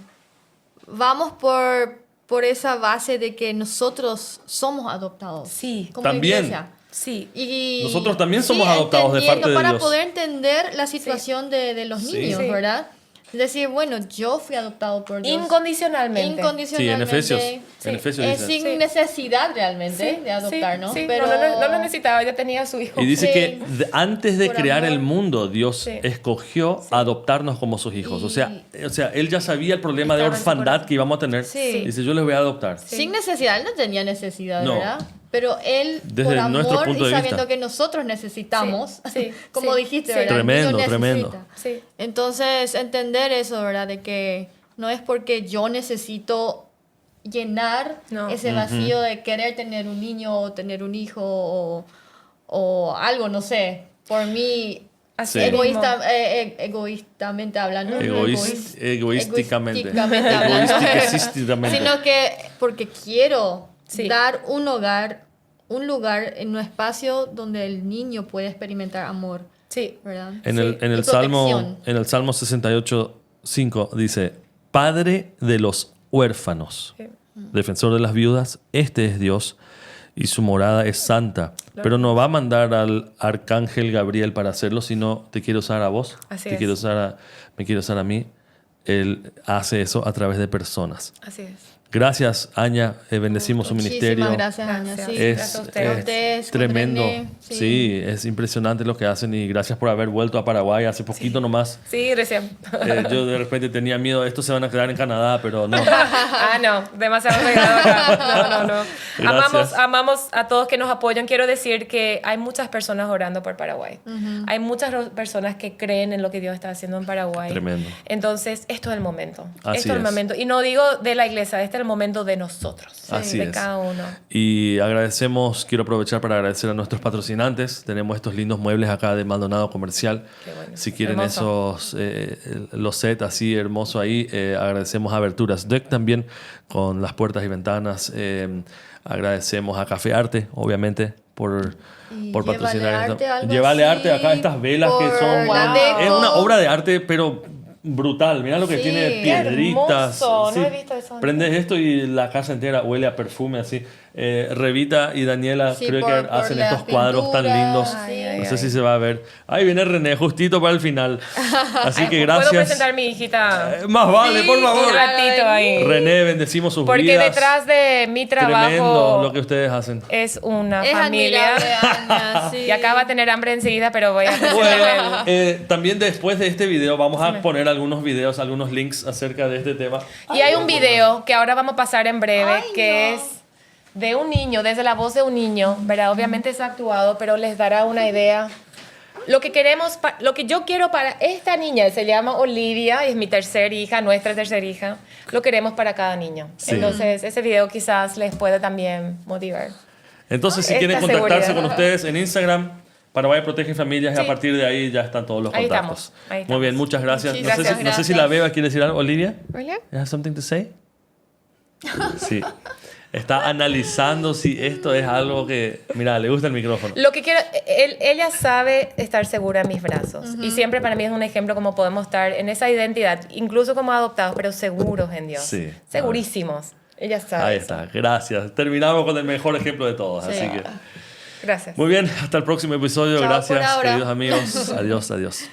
S2: vamos por esa base de que nosotros somos adoptados.
S3: Sí.
S2: Como
S1: También.
S2: iglesia.
S3: Sí.
S2: Y,
S1: Nosotros también somos adoptados de parte de
S2: para
S1: Dios.
S2: poder entender la situación de los niños,
S3: Sí.
S2: ¿verdad? Es decir, bueno, yo fui adoptado por Dios.
S3: Incondicionalmente.
S1: Sí, en Efesios.
S3: Sí.
S1: En Efesios
S2: Es
S1: dice.
S2: sin necesidad realmente de adoptarnos.
S3: Sí,
S2: pero
S3: no lo necesitaba, ya tenía su hijo.
S1: Y dice
S2: Sí.
S1: que antes de
S2: Por
S1: crear
S2: amor.
S1: el mundo, Dios
S3: Sí.
S1: escogió adoptarnos como sus hijos.
S2: Y-
S1: O sea, Él ya sabía el problema de
S3: Estaba en su
S1: orfandad
S3: corazón.
S1: que íbamos a tener.
S2: Sí.
S1: Dice, yo les voy a adoptar.
S2: sin necesidad, él no tenía necesidad,
S1: No.
S2: ¿verdad? Pero él,
S1: Desde
S2: por amor
S1: nuestro punto
S2: y
S1: de
S2: sabiendo
S1: vista.
S2: que nosotros necesitamos,
S3: Sí,
S2: como
S3: sí,
S2: dijiste,
S3: sí.
S2: ¿verdad? El
S1: Tremendo,
S2: niño
S1: tremendo.
S2: necesita.
S3: Sí.
S2: Entonces, entender eso, ¿verdad? De que no es porque yo necesito llenar
S3: No.
S2: ese vacío de querer tener un niño o tener un hijo o algo, no sé, por mí,
S3: Así
S1: Sí.
S3: mismo.
S2: egoístamente hablando.
S1: Egoísticamente.
S2: hablando.
S1: Egoísticamente.
S2: Sino que porque quiero
S3: Sí.
S2: dar un lugar en un espacio donde el niño puede experimentar amor,
S3: Sí.
S2: ¿verdad?
S1: En
S2: Sí.
S1: el
S2: Y
S1: Salmo,
S2: protección.
S1: en el Salmo 68:5 dice, Padre de los huérfanos,
S3: Sí.
S1: defensor de las viudas, este es Dios y su morada es santa. Pero no va a mandar al arcángel Gabriel para hacerlo, sino te quiere usar a vos,
S3: Así
S1: me
S3: es.
S1: quiere usar a mí. Él hace eso a través de personas.
S3: Así es.
S1: Gracias, Aña. Bendecimos su ministerio.
S2: Muchísimas gracias, Aña.
S3: Gracias.
S2: Sí.
S3: Gracias a ustedes.
S2: Ustedes, con
S1: Tremendo.
S2: René,
S1: Sí, es impresionante lo que hacen y gracias por haber vuelto a Paraguay hace poquito nomás.
S3: Sí, recién.
S1: Yo de repente tenía miedo, estos se van a quedar en Canadá, pero no.
S3: No, demasiado pegado acá. No.
S1: Gracias.
S3: Amamos a todos que nos apoyan. Quiero decir que hay muchas personas orando por Paraguay. Hay muchas personas que creen en lo que Dios está haciendo en Paraguay.
S1: Tremendo.
S3: Entonces, esto es el momento.
S1: Así
S3: Esto es el
S1: es.
S3: momento. Y no digo de la iglesia, este es el momento de nosotros.
S1: Así
S3: de
S1: es.
S3: cada uno.
S1: Y quiero aprovechar para agradecer a nuestros patrocinantes. Tenemos estos lindos muebles acá de Maldonado Comercial.
S3: Qué bueno.
S1: Si quieren
S3: Hermoso.
S1: los sets así hermoso ahí, agradecemos a Aberturas Deck también con las puertas y ventanas. Agradecemos a Café Arte, obviamente, por patrocinar esto. Llevarle arte acá, estas velas que son...
S2: la deco.
S1: Es una obra de arte, pero brutal. Mira lo que
S2: Sí.
S1: tiene
S2: Qué
S1: piedritas.
S3: hermoso, no he visto eso.
S1: Prendes esto y la casa entera huele a perfume así. Revita y Daniela
S2: Sí,
S1: creo
S2: por
S1: que hacen
S2: las
S1: estos cuadros tan
S2: pinturas,
S1: lindos.
S2: sí.
S1: No sé si se va a ver. Ahí viene René, justito para el final. Así que gracias.
S3: ¿Puedo presentar a mi hijita?
S1: Más vale,
S2: Sí,
S1: por
S3: Un
S1: favor.
S3: ratito ahí.
S1: René, bendecimos sus
S3: Porque
S1: vidas.
S3: detrás de mi trabajo
S1: Tremendo lo que ustedes hacen.
S3: es una
S2: Es
S3: familia.
S2: admirable, Aña, sí.
S3: Y acá va a tener hambre enseguida, pero voy a
S1: Bueno, también después de este video vamos a poner algunos videos, algunos links acerca de este tema.
S3: Y hay un video que ahora vamos a pasar en breve,
S2: Ay,
S3: que
S2: no.
S3: es de un niño, desde la voz de un niño, ¿verdad? Obviamente es actuado, pero les dará una idea Lo que yo quiero para esta niña, se llama Olivia, es mi tercera hija, nuestra tercera hija, lo queremos para cada niño.
S1: Sí.
S3: Entonces, ese video quizás les puede también motivar.
S1: Entonces, si
S3: Esta
S1: quieren contactarse
S3: seguridad.
S1: con ustedes en Instagram, Paraguay Protege Familias, y
S3: Sí.
S1: a partir de ahí ya están todos los
S3: Ahí
S1: contactos.
S3: estamos, ahí
S1: Muy bien,
S3: estamos.
S1: muchas gracias.
S2: Muchísimas
S1: No sé si la Beba quiere decir algo. Olivia,
S2: Hola.
S1: you have something to say? Sí. Está analizando si esto es algo que... Mira, le gusta el micrófono.
S3: Lo que quiero, ella sabe estar segura en mis brazos. Y siempre para mí es un ejemplo cómo podemos estar en esa identidad, incluso como adoptados, pero seguros en Dios.
S1: Sí.
S3: Segurísimos. Ella sabe.
S1: Ahí
S3: eso.
S1: está, gracias. Terminamos con el mejor ejemplo de todos.
S2: Sí.
S1: Así que...
S3: Gracias.
S1: Muy bien, hasta el próximo episodio.
S2: Chao por
S1: Gracias,
S2: ahora.
S1: queridos amigos. Adiós, adiós.